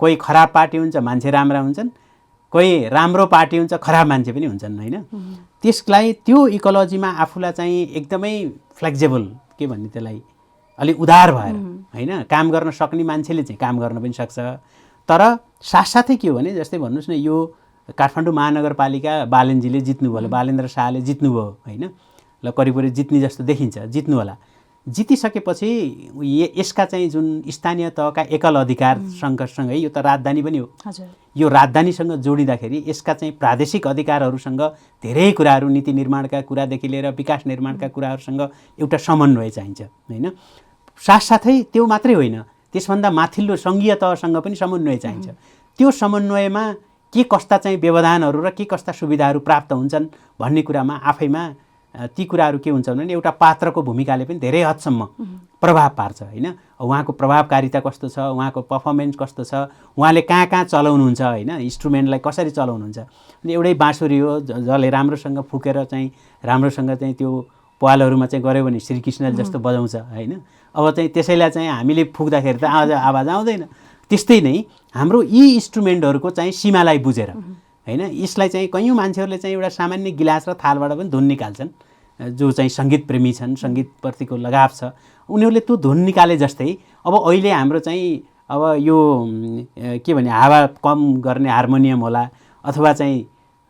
कोही खराब पार्टी हुन्छ मान्छे राम्रा हुन्छन्, कोही राम्रो पार्टी हुन्छ खराब मान्छे पनि हुन्छन् होइन। त्यसलाई त्यो इकोलोजीमा आफूलाई चाहिँ एकदमै फ्लेक्सिबल के भन्ने त्यसलाई अलिक उदार भएर होइन काम गर्न सक्ने मान्छेले चाहिँ काम गर्न पनि सक्छ। तर साथसाथै के हो भने जस्तै भन्नुहोस् न, यो काठमाडौँ महानगरपालिका बालेनजीले जित्नुभयो, बालेन्द्र शाहले जित्नुभयो होइन, ल करिब जित्ने जस्तो देखिन्छ, जित्नु होला। जितिसकेपछि यसका चाहिँ जुन स्थानीय तहका एकल अधिकार सँगसँगै यो त राजधानी पनि हो, यो राजधानीसँग जोडिँदाखेरि यसका चाहिँ प्रादेशिक अधिकारहरूसँग धेरै कुराहरू, नीति निर्माणका कुरादेखि लिएर विकास निर्माणका कुराहरूसँग एउटा समन्वय चाहिन्छ होइन। साथसाथै त्यो मात्रै होइन, त्यसभन्दा माथिल्लो सङ्घीय तहसँग पनि समन्वय चाहिन्छ। त्यो समन्वयमा के कस्ता चाहिँ व्यवधानहरू र के कस्ता सुविधाहरू प्राप्त हुन्छन् भन्ने कुरामा आफैमा ती कुराहरू के हुन्छ भने एउटा पात्रको भूमिकाले पनि धेरै हदसम्म प्रभाव पार्छ होइन। उहाँको प्रभावकारिता कस्तो छ, उहाँको पर्फर्मेन्स कस्तो छ, उहाँले कहाँ कहाँ चलाउनुहुन्छ होइन, इन्स्ट्रुमेन्टलाई कसरी चलाउनुहुन्छ। अनि एउटै बाँसुरी हो जसले राम्रोसँग फुकेर चाहिँ राम्रोसँग चाहिँ त्यो पालहरूमा चाहिँ गऱ्यो भने श्रीकृष्णले जस्तो बजाउँछ होइन। अब चाहिँ त्यसैलाई चाहिँ हामीले फुक्दाखेरि त आवाज आउँदैन। त्यस्तै नै हाम्रो यी इन्स्ट्रुमेन्टहरूको चाहिँ सीमालाई बुझेर होइन, यसलाई चाहिँ कयौँ मान्छेहरूले चाहिँ एउटा सामान्य गिलास र थालबाट पनि धुन निकाल्छन्, जो चाहिँ सङ्गीत प्रेमी छन्, सङ्गीतप्रतिको लगाव छ, उनीहरूले त्यो धुन निकाले जस्तै अब अहिले हाम्रो चाहिँ अब यो के भने हावा कम गर्ने हार्मोनियम होला, अथवा चाहिँ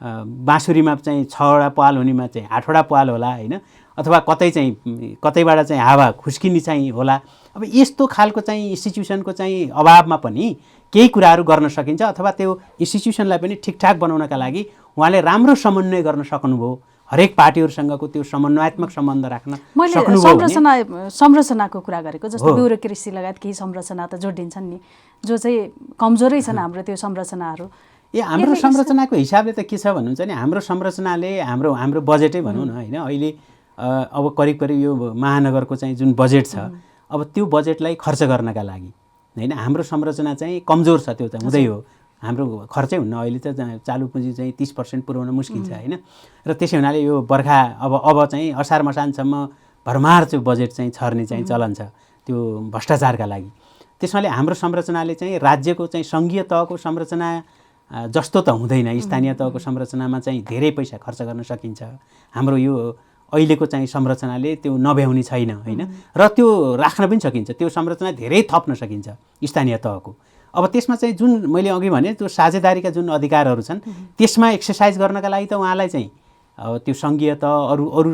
बाँसुरीमा चाहिँ 6वटा पाल हुनेमा चाहिँ 8वटा पाल होला होइन, अथवा कतैबाट चाहिँ हावा खुस्किने चाहिँ होला। अब यस्तो खालको चाहिँ इन्स्टिट्युसनको चाहिँ अभावमा पनि केही कुराहरू गर्न सकिन्छ, अथवा त्यो इन्स्टिट्युसनलाई पनि ठिकठाक बनाउनका लागि उहाँले राम्रो समन्वय गर्न सक्नुभयो, हरेक पार्टीहरूसँगको त्यो समन्वयात्मक सम्बन्ध राख्न सक्नुभयो। संरचनाको कुरा गरेको जस्तो ब्युरोक्रेसी लगायत केही संरचना त जोडिन्छन् नि, जो चाहिँ कमजोरै छन् हाम्रो त्यो संरचनाहरू। हाम्रो संरचनाको हिसाबले त के छ भन्नुहुन्छ नि, हाम्रो संरचनाले हाम्रो बजेटै भनौँ न होइन, अहिले अब करिब यो महानगरको चाहिँ जुन बजेट छ, अब त्यो बजेटलाई खर्च गर्नका लागि होइन हाम्रो संरचना चाहिँ कमजोर छ, त्यो चाहिँ हुँदै हो। हाम्रो खर्चै हुन्न अहिले त चालु पुँजी चाहिँ 30% पुर्याउन मुस्किल छ होइन। र त्यसै हुनाले यो बर्खा अब चाहिँ असार मसानसम्म भरमार त्यो बजेट चाहिँ छर्ने चाहिँ चलन छ त्यो भ्रष्टाचारका लागि। त्यसैले हाम्रो संरचनाले चाहिँ राज्यको चाहिँ सङ्घीय तहको संरचना जस्तो त हुँदैन, स्थानीय तहको संरचनामा चाहिँ धेरै पैसा खर्च गर्न सकिन्छ। हाम्रो यो अहिलेको चाहिँ संरचनाले त्यो नभ्याउने छैन होइन, र त्यो राख्न पनि सकिन्छ, त्यो संरचना धेरै थप्न सकिन्छ स्थानीय तहको। अब त्यसमा चाहिँ जुन मैले अघि भने त्यो साझेदारीका जुन अधिकारहरू छन् त्यसमा एक्सर्साइज गर्नका लागि त उहाँलाई चाहिँ अब त्यो सङ्घीय तह अरू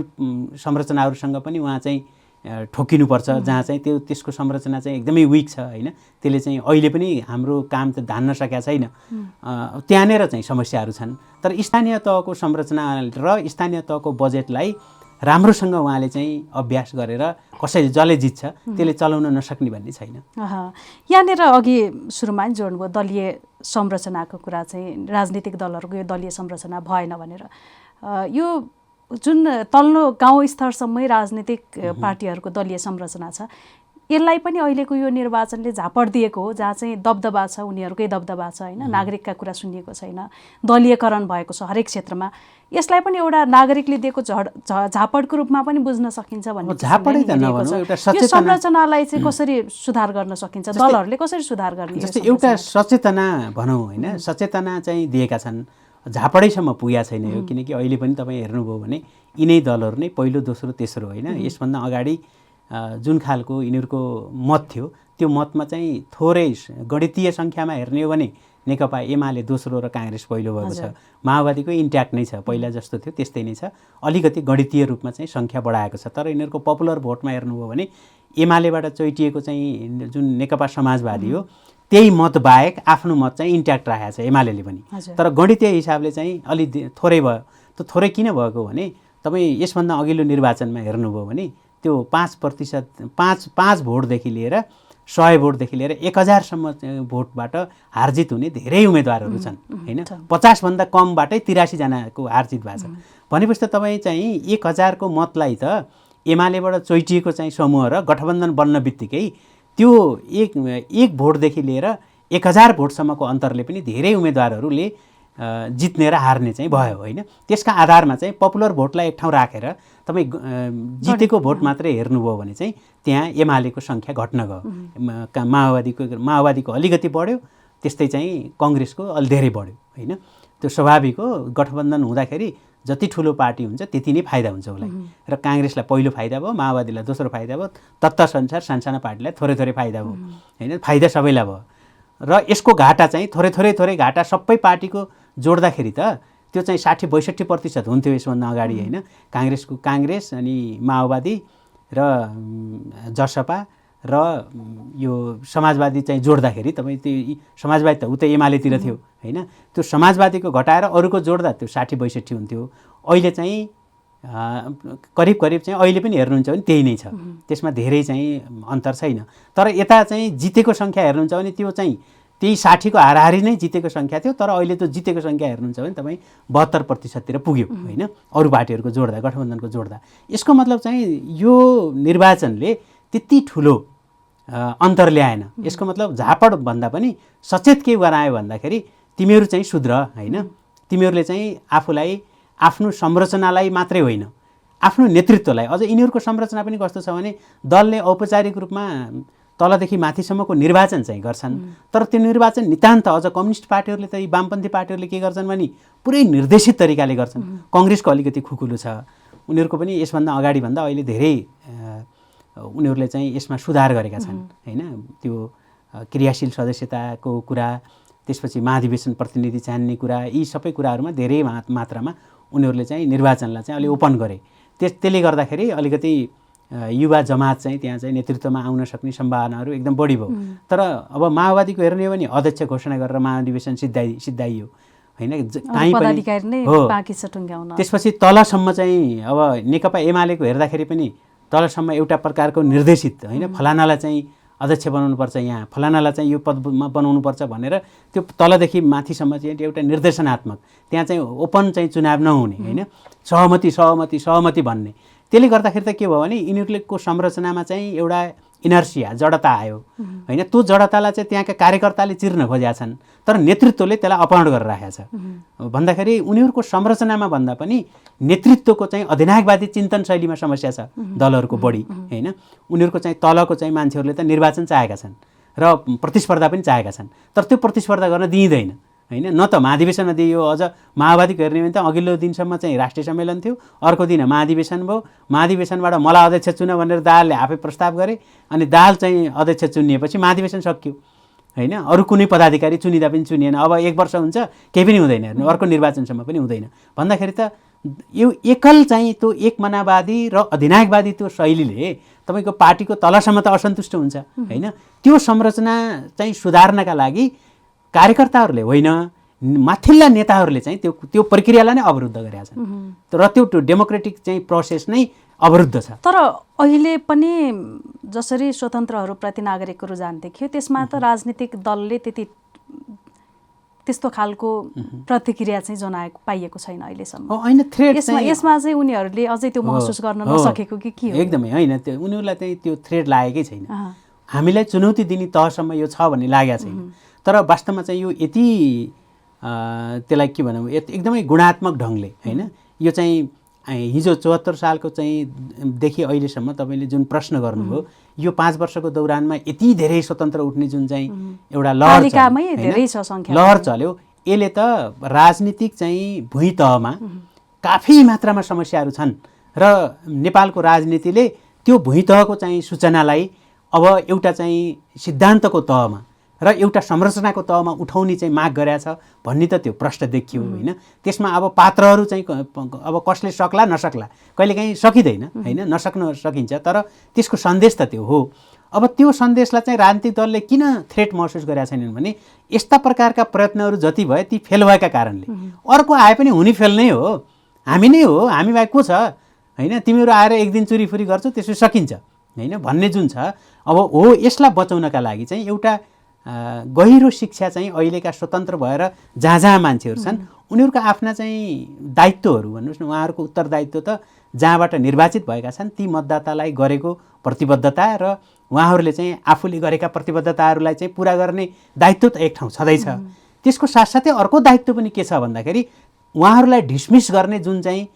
संरचनाहरूसँग पनि उहाँ चाहिँ ठोकिनुपर्छ, जहाँ चाहिँ त्यसको संरचना चाहिँ एकदमै विक छ होइन, त्यसले चाहिँ अहिले पनि हाम्रो काम त धान्न सकेका छैन, त्यहाँनिर चाहिँ समस्याहरू छन्। तर स्थानीय तहको संरचना र स्थानीय तहको बजेटलाई राम्रोसँग उहाँले चाहिँ अभ्यास गरेर कसैले जसले जित्छ त्यसले चलाउन नसक्ने भन्ने छैन। यहाँनिर अघि सुरुमा नि जोड्नुभयो दलीय संरचनाको कुरा, चाहिँ राजनीतिक दलहरूको यो दलीय संरचना भएन भनेर। यो जुन तल्लो गाउँ स्तरसम्मै राजनीतिक पार्टीहरूको दलीय संरचना छ, यसलाई पनि अहिलेको यो निर्वाचनले झापड दिएको हो, जहाँ चाहिँ दबदबा छ, उनीहरूकै दबदबा छ होइन, नागरिकका कुरा सुनिएको छैन, दलीयकरण भएको छ हरेक क्षेत्रमा। यसलाई पनि एउटा नागरिकले दिएको झापडको रूपमा पनि बुझ्न सकिन्छ भन्ने यो संरचनालाई चाहिँ कसरी सुधार गर्न सकिन्छ, दलहरूले कसरी सुधार गर्ने? जस्तै एउटा सचेतना भनौँ होइन, सचेतना चाहिँ दिएका छन्, झापडैसम्म पुगेको छैन यो। किनकि अहिले पनि तपाईँ हेर्नुभयो भने यिनै दलहरू नै पहिलो दोस्रो तेस्रो होइन, यसभन्दा अगाडि जुन खालको यिनीहरूको मत थियो त्यो मतमा चाहिँ थोरै गणितीय सङ्ख्यामा हेर्ने हो भने नेकपा एमाले दोस्रो र काङ्ग्रेस पहिलो भएको छ। माओवादीको इन्ट्याक्ट नै छ, पहिला जस्तो थियो त्यस्तै नै छ, अलिकति गणितीय रूपमा चाहिँ सङ्ख्या बढाएको छ। तर यिनीहरूको पपुलर भोटमा हेर्नुभयो भने एमालेबाट चोइटिएको चाहिँ जुन नेकपा समाजवादी हो त्यही मत बाहेक आफ्नो मत चाहिँ इन्ट्याक्ट राखेको छ एमालेले पनि। तर गणितीय हिसाबले चाहिँ अलि थोरै भयो। त्यो थोरै किन भएको भने तपाईँ यसभन्दा अघिल्लो निर्वाचनमा हेर्नुभयो भने त्यो 5% 5 भोटदेखि लिएर 100 भोटदेखि लिएर 1000सम्म भोटबाट हारजित हुने धेरै उम्मेदवारहरू छन् होइन। 50भन्दा कमबाटै 83 जनाको हारजित भएको छ। भनेपछि त तपाईँ चाहिँ 1000को मतलाई त एमालेबाट चोइटिएको चाहिँ समूह र गठबन्धन बन्न बित्तिकै त्यो एक भोटदेखि लिएर 1000 भोटसम्मको अन्तरले पनि धेरै उम्मेदवारहरूले जित्ने र हार्ने चाहिँ भयो होइन। त्यसका आधारमा चाहिँ पपुलर भोटलाई एक ठाउँ राखेर तपाईँ जितेको भोट मात्रै हेर्नुभयो भने चाहिँ त्यहाँ एमालेको सङ्ख्या घट्न गयो। माओवादीको अलिकति बढ्यो, त्यस्तै चाहिँ कङ्ग्रेसको अलि धेरै बढ्यो होइन। त्यो स्वाभाविक हो, गठबन्धन हुँदाखेरि जति ठुलो पार्टी हुन्छ त्यति नै फाइदा हुन्छ उसलाई। र काङ्ग्रेसलाई पहिलो फाइदा भयो, माओवादीलाई दोस्रो फाइदा भयो, तत्त्वअनुसार सानसाना पार्टीलाई थोरै थोरै फाइदा भयो होइन। फाइदा सबैलाई भयो र यसको घाटा चाहिँ थोरै घाटा सबै पार्टीको जोड्दाखेरि त त्यो चाहिँ 60-62% हुन्थ्यो यसभन्दा अगाडि होइन। काङ्ग्रेस अनि माओवादी र जसपा र यो समाजवादी चाहिँ जोड्दाखेरि तपाईँ त्यो समाजवादी त उतै एमालेतिर थियो होइन। त्यो समाजवादीको घटाएर अरूको जोड्दा त्यो 60-62 हुन्थ्यो। अहिले चाहिँ करिब चाहिँ अहिले पनि हेर्नुहुन्छ भने त्यही नै छ, त्यसमा धेरै चाहिँ अन्तर छैन। तर यता चाहिँ जितेको सङ्ख्या हेर्नुहुन्छ भने त्यो चाहिँ त्यही 60को हाराहारी नै जितेको सङ्ख्या थियो। तर अहिले त्यो जितेको सङ्ख्या हेर्नुहुन्छ भने तपाईँ 72%तिर पुग्यो होइन, अरू पार्टीहरूको जोड्दा, गठबन्धनको जोड्दा। यसको मतलब चाहिँ यो निर्वाचनले त्यति ठुलो अन्तर ल्याएन। यसको मतलब झापड भन्दा पनि सचेत के गरायो भन्दाखेरि तिमीहरू चाहिँ सुध्र होइन, तिमीहरूले चाहिँ आफूलाई आफ्नो संरचनालाई मात्रै होइन आफ्नो नेतृत्वलाई, अझ यिनीहरूको संरचना पनि कस्तो छ भने दलले औपचारिक रूपमा तलदेखि माथिसम्मको निर्वाचन चाहिँ गर्छन्। तर त्यो निर्वाचन नितान्त अझ कम्युनिस्ट पार्टीहरूले त यी वामपन्थी पार्टीहरूले के गर्छन् भने पुरै निर्देशित तरिकाले गर्छन्। कङ्ग्रेसको अलिकति खुकुलो छ, उनीहरूको पनि यसभन्दा अगाडिभन्दा अहिले धेरै उनीहरूले चाहिँ यसमा सुधार गरेका छन् होइन। त्यो क्रियाशील सदस्यताको कुरा, त्यसपछि महाधिवेशन प्रतिनिधि छान्ने कुरा, यी सबै कुराहरूमा धेरै मात्रामा उनीहरूले चाहिँ निर्वाचनलाई चाहिँ अलि ओपन गरे। त्यसले गर्दाखेरि अलिकति युवा जमात चाहिँ त्यहाँ चाहिँ नेतृत्वमा आउन सक्ने सम्भावनाहरू एकदम बढी भयो। तर अब माओवादीको हेर्ने हो भने अध्यक्ष घोषणा गरेर महाधिवेशन सिद्धाइयो होइन, कहीँ पनि हो। त्यसपछि तलसम्म चाहिँ अब नेकपा एमालेको हेर्दाखेरि पनि तलसम्म एउटा प्रकारको निर्देशित होइन, फलानालाई चाहिँ अध्यक्ष बनाउनुपर्छ, यहाँ फलानालाई चाहिँ यो पदमा बनाउनुपर्छ भनेर त्यो तलदेखि माथिसम्म चाहिँ एउटा निर्देशनात्मक, त्यहाँ चाहिँ ओपन चाहिँ चुनाव नहुने होइन, सहमति भन्ने। त्यसले गर्दाखेरि त के भयो भने यिनीहरूको संरचनामा चाहिँ एउटा इनर्सिया, जडता आयो होइन। त्यो जडतालाई चाहिँ त्यहाँका कार्यकर्ताले चिर्न खोजेका छन्, तर नेतृत्वले त्यसलाई अपहरण गरेर राखेको छ। भन्दाखेरि उनीहरूको संरचनामा भन्दा पनि नेतृत्वको चाहिँ अधिनायकवादी चिन्तन शैलीमा समस्या छ दलहरूको बढी होइन। उनीहरूको चाहिँ तलको चाहिँ मान्छेहरूले त निर्वाचन चाहेका छन् र प्रतिस्पर्धा पनि चाहेका छन्, तर त्यो प्रतिस्पर्धा गर्न दिइँदैन होइन। न त महाधिवेशनमा दिइयो, अझ माओवादीको हेर्ने भने त अघिल्लो दिनसम्म चाहिँ राष्ट्रिय सम्मेलन थियो, अर्को दिन महाधिवेशन भयो। महाधिवेशनबाट मलाई अध्यक्ष चुन भनेर दाहालले आफै प्रस्ताव गरे, अनि दाहाल चाहिँ अध्यक्ष चुनिएपछि महाधिवेशन सकियो होइन। अरू कुनै पदाधिकारी चुनिँदा पनि चुनिएन। अब 1 वर्ष हुन्छ केही पनि हुँदैन, हेर्नु अर्को निर्वाचनसम्म पनि हुँदैन भन्दाखेरि त यो एकल चाहिँ त्यो एकमनावादी र अधिनायकवादी त्यो शैलीले तपाईँको पार्टीको तलसम्म त असन्तुष्ट हुन्छ होइन। त्यो संरचना चाहिँ सुधार्नका लागि कार्यकर्ताहरूले होइन, माथिल्ला नेताहरूले चाहिँ त्यो प्रक्रियालाई नै अवरुद्ध गरेका छन् र त्यो डेमोक्रेटिक चाहिँ प्रोसेस नै अवरुद्ध छ। तर अहिले पनि जसरी स्वतन्त्रहरूप्रति नागरिकको रुझान देखियो त्यसमा त राजनीतिक दलले त्यति त्यस्तो खालको प्रतिक्रिया चाहिँ जनाएको पाइएको छैन अहिलेसम्म। होइन थ्रेट यसमा चाहिँ उनीहरूले अझै त्यो महसुस गर्न नसकेको कि हो? एकदमै होइन, त्यो उनीहरूलाई चाहिँ त्यो थ्रेट लागेकै छैन। हामीलाई चुनौती दिने तहसम्म यो छ भन्ने लागेको छैन। तर वास्तवमा चाहिँ यो यति त्यसलाई के भनौँ एकदमै गुणात्मक ढङ्गले होइन, यो चाहिँ हिजो 74 सालको चाहिँ देखि अहिलेसम्म तपाईँले जुन प्रश्न गर्नुभयो, यो 5 वर्षको दौरानमा यति धेरै स्वतन्त्र उठ्ने जुन चाहिँ एउटा लहर चल्यो, यसले त राजनीतिक चाहिँ भुइँ तहमा काफी मात्रामा समस्याहरू छन् र नेपालको राजनीतिले त्यो भुइँ तहको चाहिँ सूचनालाई अब एउटा चाहिँ सिद्धान्तको तहमा र एउटा संरचनाको तहमा उठाउने चाहिँ माग गरेछ भन्ने त त्यो प्रश्न देखियो होइन। त्यसमा अब पात्रहरू चाहिँ अब कसले सक्ला नसक्ला कहिलेकाहीँ सकिँदैन होइन, नसक्न सकिन्छ, तर त्यसको सन्देश त त्यो हो। अब त्यो सन्देशलाई चाहिँ राजनीतिक दलले किन थ्रेट महसुस गरेका छैनन् भने यस्ता प्रकारका प्रयत्नहरू जति भए ती फेल भएका कारणले। अर्को आए पनि हुने फेल नै हो, हामी नै हो, हामी बाहेक को छ होइन, तिमीहरू आएर एक दिन चुरीफुरी गर्छौ त्यसो सकिन्छ होइन भन्ने जुन छ। अब हो यसलाई बचाउनका लागि चाहिँ एउटा गहिरो शिक्षा चाहिँ अहिलेका स्वतन्त्र भएर जहाँ जहाँ मान्छेहरू छन् उनीहरूका आफ्ना चाहिँ दायित्वहरू भन्नुहोस् न, उहाँहरूको उत्तरदायित्व त जहाँबाट निर्वाचित भएका छन् ती मतदातालाई गरेको प्रतिबद्धता र उहाँहरूले चाहिँ आफूले गरेका प्रतिबद्धताहरूलाई चाहिँ पुरा गर्ने दायित्व त एक ठाउँ छँदैछ। त्यसको साथसाथै अर्को दायित्व पनि के छ भन्दाखेरि उहाँहरूलाई डिसमिस गर्ने जुन चाहिँ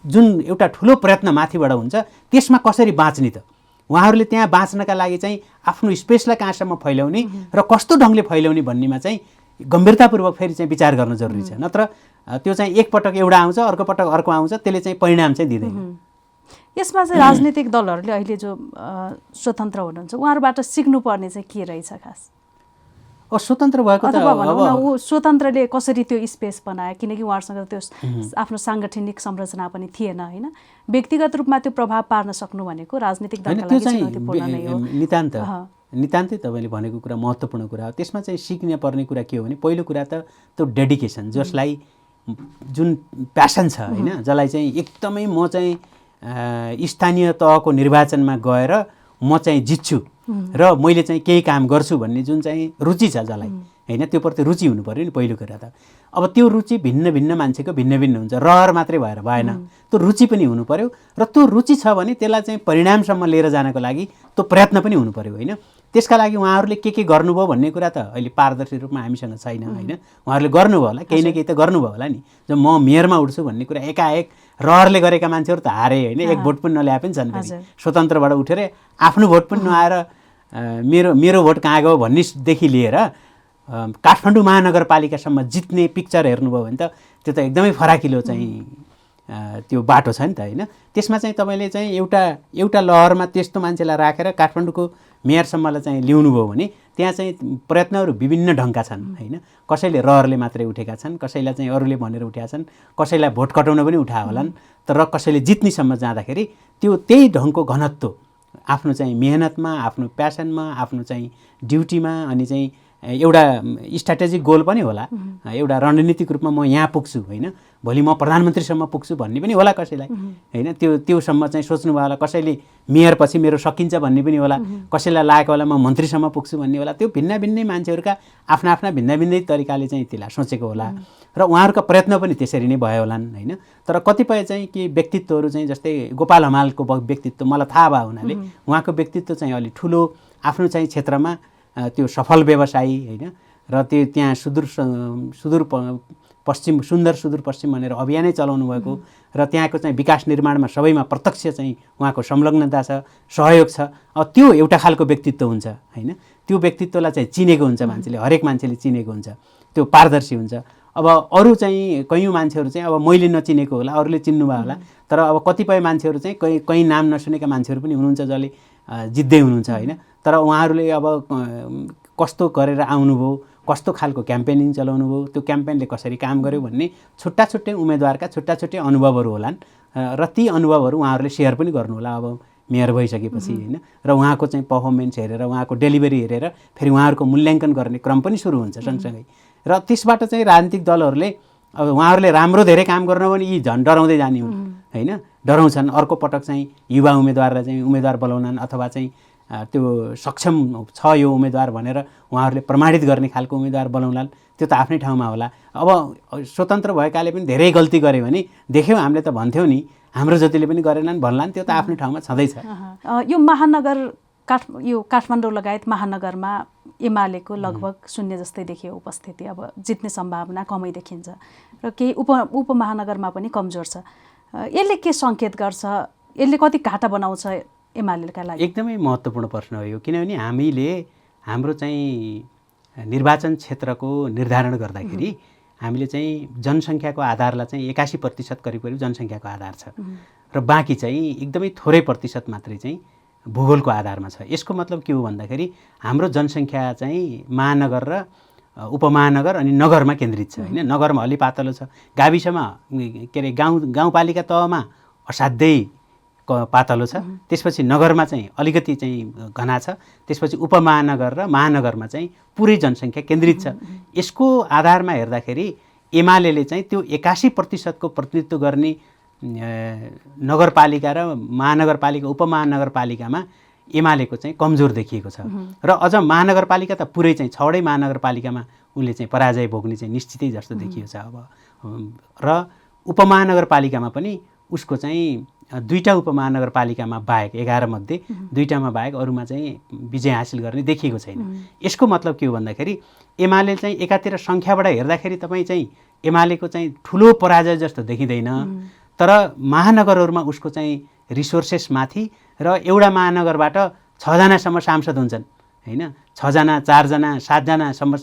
जुन एउटा ठुलो प्रयत्न माथिबाट हुन्छ त्यसमा कसरी बाँच्ने त, उहाँहरूले त्यहाँ बाँच्नका लागि चाहिँ आफ्नो स्पेसलाई कहाँसम्म फैलाउने र कस्तो ढङ्गले फैलाउने भन्नेमा चाहिँ गम्भीरतापूर्वक फेरि चाहिँ विचार गर्न जरुरी छ। नत्र त्यो चाहिँ एकपटक एउटा आउँछ अर्को पटक अर्को आउँछ, त्यसले चाहिँ परिणाम चाहिँ दिँदैन। यसमा चाहिँ राजनीतिक दलहरूले अहिले जो स्वतन्त्र हुनुहुन्छ उहाँहरूबाट सिक्नुपर्ने चाहिँ के रहेछ खास? स्वतन्त्र भएको त अब स्वतन्त्रले कसरी त्यो स्पेस बनायो, किनकि उहाँहरूसँग त्यो आफ्नो साङ्गठनिक संरचना पनि थिएन होइन, व्यक्तिगत रूपमा त्यो प्रभाव पार्न सक्नु भनेको राजनीतिक दलका लागि चुनौतीपूर्ण नै हो। नितान्तै तपाईँले भनेको कुरा महत्त्वपूर्ण कुरा हो। त्यसमा चाहिँ सिक्न पर्ने कुरा के हो भने पहिलो कुरा त त्यो डेडिकेसन, जसलाई जुन प्यासन छ होइन, जसलाई चाहिँ एकदमै म चाहिँ स्थानीय तहको निर्वाचनमा गएर म चाहिँ जित्छु र मैले चाहिँ केही काम गर्छु भन्ने जुन चाहिँ रुचि छ जसलाई होइन, त्यो प्रति रुचि हुनु पर्यो नि पहिलो कुरा त। अब त्यो रुचि भिन्न भिन्न मान्छेको भिन्न भिन्न हुन्छ, रहर मात्रै भएर भएन, त्यो रुचि पनि हुनु पर्यो र त्यो रुचि छ भने त्यसलाई चाहिँ परिणामसम्म लिएर जानको लागि त्यो प्रयत्न पनि हुनु पर्यो होइन। त्यसका लागि उहाँहरूले के गर्नुभयो भन्ने कुरा त अहिले पारदर्शी रूपमा हामीसँग छैन होइन। उहाँहरूले गर्नुभयो होला, केही न केही त गर्नुभयो होला नि। जब म मेयरमा उठ्छु भन्ने कुरा एकाएक रहरले गरेका मान्छेहरू त हारे होइन, एक भोट पनि नल्याए पनि छन्, स्वतन्त्रबाट उठेर आफ्नो भोट पनि नआएर मेरो भोट कहाँ गयो भन्नेदेखि लिएर काठमाडौँ महानगरपालिकासम्म जित्ने पिक्चर हेर्नुभयो भने त त्यो त एकदमै फराकिलो चाहिँ त्यो बाटो छ नि त होइन। त्यसमा चाहिँ तपाईँले चाहिँ एउटा लहरमा त्यस्तो मान्छेलाई राखेर काठमाडौँको मेयरसम्मलाई चाहिँ ल्याउनु भयो भने त्यहाँ चाहिँ प्रयत्नहरू विभिन्न ढङ्गका छन् होइन। कसैले रहरले मात्रै उठेका छन्, कसैलाई चाहिँ अरूले भनेर उठेका छन्, कसैलाई भोट कटाउन पनि उठायो होलान्, तर कसैले जित्नेसम्म जाँदाखेरि त्यो त्यही ढङ्गको घनत्व आफ्नो चाहिँ मेहनतमा, आफ्नो प्यासनमा, आफ्नो चाहिँ ड्युटीमा, अनि चाहिँ एउटा स्ट्राटेजिक गोल पनि होला, एउटा रणनीतिक रूपमा म यहाँ पुग्छु होइन, भोलि म प्रधानमन्त्रीसम्म पुग्छु भन्ने पनि होला कसैलाई होइन। त्योसम्म चाहिँ सोच्नुभयो होला, कसैले मेयरपछि मेरो सकिन्छ भन्ने पनि होला, कसैलाई लागेको होला म मन्त्रीसम्म पुग्छु भन्ने होला। त्यो भिन्न भिन्नै मान्छेहरूका आफ्ना आफ्ना भिन्न भिन्नै तरिकाले चाहिँ त्यसलाई सोचेको होला र उहाँहरूका प्रयत्न पनि त्यसरी नै भयो होलान् होइन। तर कतिपय चाहिँ के व्यक्तित्वहरू चाहिँ जस्तै गोपाल हमालको व्यक्तित्व मलाई थाहा भयो हुनाले उहाँको व्यक्तित्व चाहिँ अलि ठुलो, आफ्नो चाहिँ क्षेत्रमा त्यो सफल व्यवसायी होइन, र त्यो त्यहाँ सुदूर पश्चिम सुन्दर सुदूरपश्चिम भनेर अभियानै चलाउनु भएको र त्यहाँको चाहिँ विकास निर्माणमा सबैमा प्रत्यक्ष चाहिँ उहाँको संलग्नता छ, सहयोग छ। अब त्यो एउटा खालको व्यक्तित्व हुन्छ होइन। त्यो व्यक्तित्वलाई चाहिँ चिनेको हुन्छ मान्छेले, हरेक मान्छेले चिनेको हुन्छ, त्यो पारदर्शी हुन्छ। अब अरू चाहिँ कयौँ मान्छेहरू चाहिँ अब मैले नचिनेको होला, अरूले चिन्नुभयो होला, तर अब कतिपय मान्छेहरू चाहिँ कहीँ नाम नसुनेका मान्छेहरू पनि हुनुहुन्छ जसले जित्दै हुनुहुन्छ होइन। तर उहाँहरूले अब कस्तो गरेर आउनुभयो, कस्तो खालको क्याम्पेनिङ चलाउनु भयो, त्यो क्याम्पेनले कसरी काम गर्यो भन्ने छुट्टा छुट्टै उम्मेदवारका छुट्टा छुट्टै अनुभवहरू होलान् र ती अनुभवहरू उहाँहरूले सेयर पनि गर्नु होला अब मेयर भइसकेपछि होइन। र उहाँको चाहिँ पर्फर्मेन्स हेरेर, उहाँको डेलिभरी हेरेर फेरि उहाँहरूको मूल्याङ्कन गर्ने क्रम पनि सुरु हुन्छ सँगसँगै। र त्यसबाट चाहिँ राजनीतिक दलहरूले अब उहाँहरूले राम्रो धेरै काम गर्नु भने यी झन् डराउँदै जाने हुन् होइन, डराउँछन्। अर्को पटक चाहिँ युवा उम्मेदवारलाई चाहिँ उम्मेदवार बोलाउनन् अथवा चाहिँ त्यो सक्षम छ यो उम्मेदवार भनेर उहाँहरूले प्रमाणित गर्ने खालको उम्मेदवार बोलाउलान्, त्यो त आफ्नै ठाउँमा होला। अब स्वतन्त्र भएकाले पनि धेरै गल्ती गऱ्यो भने देख्यौँ, हामीले त भन्थ्यौँ नि हाम्रो जतिले पनि गरेनन् भन्लान्, त्यो त आफ्नै ठाउँमा छँदैछ। यो महानगर यो काठमाडौँ लगायत महानगरमा एमालेको लगभग शून्य जस्तै देखियो उपस्थिति। अब जित्ने सम्भावना कमै देखिन्छ र केही उपमहानगरमा पनि कमजोर छ। यसले के सङ्केत गर्छ? यसले कति घाटा बनाउँछ एमालेका लागि? एकदमै महत्त्वपूर्ण प्रश्न हो यो, किनभने हामीले हाम्रो चाहिँ निर्वाचन क्षेत्रको निर्धारण गर्दाखेरि हामीले चाहिँ जनसङ्ख्याको आधारलाई चाहिँ 81% करिब जनसङ्ख्याको आधार छ र बाँकी चाहिँ एकदमै थोरै प्रतिशत मात्रै चाहिँ भूगोलको आधारमा छ। यसको मतलब के हो भन्दाखेरि हाम्रो जनसङ्ख्या चाहिँ महानगर र उपमहानगर अनि नगरमा केन्द्रित छ होइन। नगरमा अलि पातलो छ, गाविसमा के अरे गाउँपालिका तहमा असाध्यै पातलो छ, त्यसपछि नगरमा चाहिँ अलिकति चाहिँ घना छ, त्यसपछि उपमहानगर र महानगरमा चाहिँ पुरै जनसङ्ख्या केन्द्रित छ। यसको आधारमा हेर्दाखेरि एमालेले चाहिँ त्यो 81% को प्रतिनिधित्व गर्ने नगरपालिका र महानगरपालिका उपमहानगरपालिकामा एमालेको चाहिँ कमजोर देखिएको छ र अझ महानगरपालिका त पुरै चाहिँ 6वटै महानगरपालिकामा उसले चाहिँ पराजय भोग्ने चाहिँ निश्चितै जस्तो देखिएको छ। अब र उपमहानगरपालिकामा पनि उसको चाहिँ 2टा उपमहानगरपालिकामा बाहेक 11 मध्ये 2टामा बाहेक अरूमा चाहिँ विजय हासिल गर्ने देखिएको छैन। यसको मतलब के हो भन्दाखेरि एमाले चाहिँ एकातिर सङ्ख्याबाट हेर्दाखेरि तपाईँ चाहिँ एमालेको चाहिँ ठुलो पराजय जस्तो देखिँदैन, तर महानगरहरूमा उसको चाहिँ रिसोर्सेस माथि र एउटा महानगरबाट 6जनासम्म सांसद हुन्छन् होइन, 6जना 4जना 7जनासम्म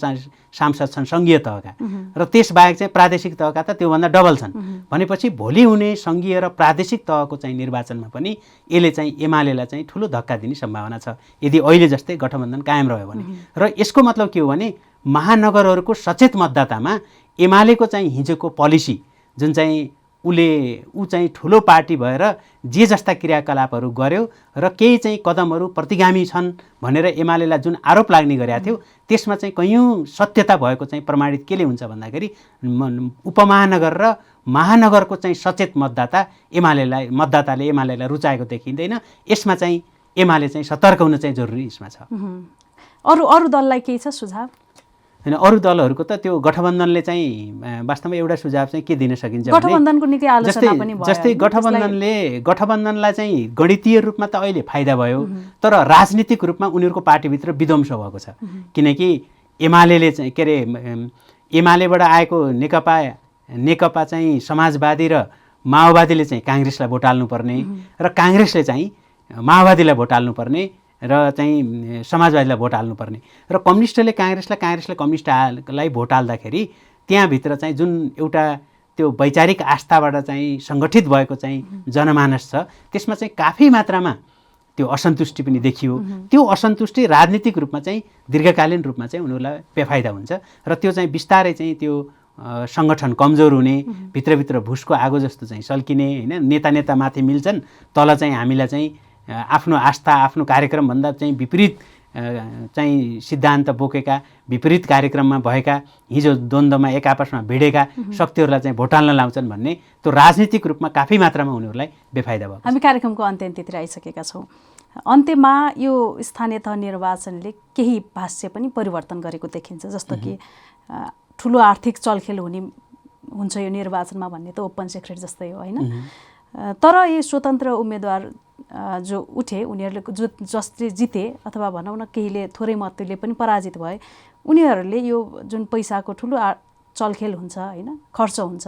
सांसद छन् सङ्घीय तहका र त्यसबाहेक चाहिँ प्रादेशिक तहका त त्योभन्दा डबल छन्। भनेपछि भोलि हुने सङ्घीय र प्रादेशिक तहको चाहिँ निर्वाचनमा पनि यसले चाहिँ एमालेलाई चाहिँ ठुलो धक्का दिने सम्भावना छ यदि अहिले जस्तै गठबन्धन कायम रह्यो भने। र यसको मतलब के हो भने महानगरहरूको सचेत मतदातामा एमालेको चाहिँ हिजोको पोलिसी जुन चाहिँ ऊ चाहिँ ठुलो पार्टी भएर जे जस्ता क्रियाकलापहरू गर्यो र केही चाहिँ कदमहरू प्रतिगामी छन् भनेर एमालेलाई जुन आरोप लाग्ने गरेका थियो त्यसमा चाहिँ कैयौँ सत्यता भएको चाहिँ प्रमाणित केले हुन्छ भन्दाखेरि उपमहानगर र महानगरको चाहिँ सचेत मतदाताले एमालेलाई रुचाएको देखिँदैन। यसमा चाहिँ एमाले चाहिँ सतर्क हुन चाहिँ जरुरी यसमा छ। अरू दललाई केही छ सुझाव? होइन, अरू दलहरूको त त्यो गठबन्धनले चाहिँ वास्तवमा एउटा सुझाव चाहिँ के दिन सकिन्छ भने गठबन्धनको निकै आलोचना पनि भयो। जस्तै गठबन्धनलाई चाहिँ गणितीय रूपमा त अहिले फाइदा भयो, तर राजनीतिक रूपमा उनीहरूको पार्टीभित्र विध्वंस भएको छ। किनकि एमालेले चाहिँ के अरे एमालेबाट आएको नेकपा चाहिँ समाजवादी र माओवादीले चाहिँ काङ्ग्रेसलाई भोट हाल्नुपर्ने र काङ्ग्रेसले चाहिँ माओवादीलाई भोट हाल्नुपर्ने र चाहिँ समाजवादीलाई भोट हाल्नुपर्ने र कम्युनिस्टले काङ्ग्रेसलाई कम्युनिस्टलाई भोट हाल्दाखेरि त्यहाँभित्र चाहिँ जुन एउटा त्यो वैचारिक आस्थाबाट चाहिँ सङ्गठित भएको चाहिँ जनमानस छ त्यसमा चाहिँ काफी मात्रामा त्यो असन्तुष्टि पनि देखियो। त्यो असन्तुष्टि राजनीतिक रूपमा चाहिँ दीर्घकालीन रूपमा चाहिँ उनीहरूलाई बेफाइदा हुन्छ र त्यो चाहिँ बिस्तारै चाहिँ त्यो सङ्गठन कमजोर हुने, भित्रभित्र भुसको आगो जस्तो चाहिँ सल्किने होइन। नेता माथि मिल्छन्, तल चाहिँ हामीलाई चाहिँ आफ्नो आस्था आफ्नो कार्यक्रमभन्दा चाहिँ विपरीत चाहिँ सिद्धान्त बोकेका, विपरीत कार्यक्रममा भएका, हिजो द्वन्द्वमा एक आपसमा भिडेका शक्तिहरूलाई चाहिँ भोट हाल्न लाउँछन् भन्ने त्यो राजनीतिक रूपमा काफी मात्रामा उनीहरूलाई बेफाइदा भयो। हामी कार्यक्रमको अन्त्यतिर आइसकेका छौँ। अन्त्यमा यो स्थानीय तह निर्वाचनले केही भाष्य पनि परिवर्तन गरेको देखिन्छ, जस्तो कि ठुलो आर्थिक चलखेल हुन्छ यो निर्वाचनमा भन्ने त ओपन सिक्रेट जस्तै हो होइन। तर यो स्वतन्त्र उम्मेदवार जो उठे उनीहरूले जसले जिते अथवा भनौँ न केहीले थोरै मतले पनि पराजित भए, उनीहरूले यो जुन पैसाको ठुलो चलखेल हुन्छ होइन, खर्च हुन्छ,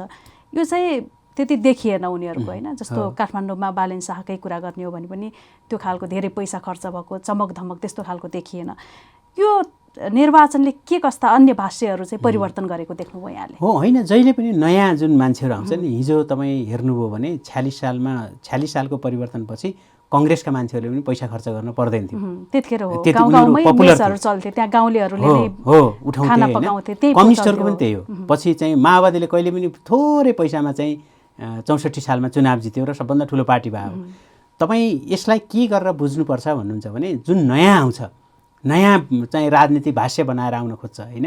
यो चाहिँ त्यति देखिएन उनीहरूको होइन। जस्तो काठमाडौँमा बालेन शाहकै कुरा गर्ने हो भने पनि त्यो खालको धेरै पैसा खर्च भएको चमक धमक त्यस्तो खालको देखिएन। यो निर्वाचनले के कस्ता अन्य भाष्यहरू चाहिँ परिवर्तन गरेको देख्नुभयो यहाँले? हो होइन, जहिले पनि नयाँ जुन मान्छेहरू आउँछ नि, हिजो तपाईँ हेर्नुभयो भने 46 सालको परिवर्तनपछि कङ्ग्रेसका मान्छेहरूले पनि पैसा खर्च गर्न पर्दैन थियो। त्यतिखेर हो गाउँगाउँमै मेसहरू चल्थे, त्यहाँ गाउँलेहरूले नै खाना पकाउँथे। कम्युनिस्टहरूको पनि त्यही हो। पछि चाहिँ माओवादीले कहिले पनि थोरै पैसामा चाहिँ 64 सालमा चुनाव जित्यो र सबभन्दा ठुलो पार्टी भयो। तपाईँ यसलाई के गरेर बुझ्नुपर्छ भन्नुहुन्छ भने जुन नयाँ आउँछ, नयाँ चाहिँ राजनीति भाष्य बनाएर आउन खोज्छ होइन,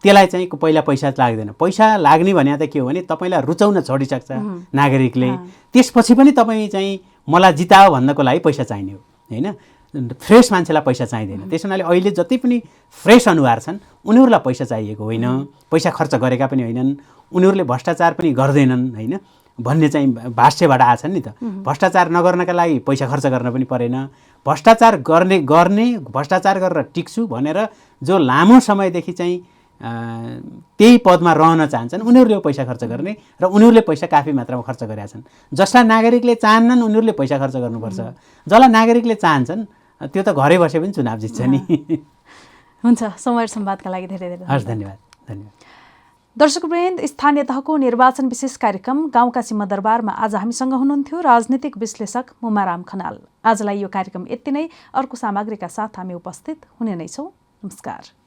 त्यसलाई चाहिँ पहिला पैसा लाग्दैन। पैसा लाग्ने भने त के हो भने तपाईँलाई रुचाउन छोडिसक्छ नागरिकले, त्यसपछि पनि तपाईँ चाहिँ मलाई जिताओ भन्नको लागि पैसा चाहिने हो होइन। फ्रेस मान्छेलाई पैसा चाहिँदैन। त्यस हुनाले अहिले जति पनि फ्रेस अनुहार छन् उनीहरूलाई पैसा चाहिएको होइन, पैसा खर्च गरेका पनि होइनन्, उनीहरूले भ्रष्टाचार पनि गर्दैनन् होइन भन्ने चाहिँ भाष्यबाट आछन् नि त। भ्रष्टाचार नगर्नका लागि पैसा खर्च गर्न पनि परेन, भ्रष्टाचार गर्ने भ्रष्टाचार गरेर टिक्छु भनेर जो लामो समयदेखि चाहिँ त्यही पदमा रहन चाहन्छन् उनीहरूले पैसा खर्च गर्ने र उनीहरूले पैसा काफी मात्रामा खर्च गरेका छन्। जसलाई नागरिकले चाहन्नन् उनीहरूले पैसा खर्च गर्नुपर्छ, जसलाई नागरिकले चाहन्छन् त्यो त घरै बसे पनि चुनाव जित्छ नि। हुन्छ, समय र संवादका लागि धेरै धेरै हस्, धन्यवाद। दर्शकवृन्द, स्थानीय तहको निर्वाचन विशेष कार्यक्रम गाउँका सिंहदरबारमा आज हामीसँग हुनुहुन्थ्यो राजनीतिक विश्लेषक मुमाराम खनाल। आजलाई यो कार्यक्रम यति नै। अर्को सामग्रीका साथ हामी उपस्थित हुने नै छौँ। नमस्कार।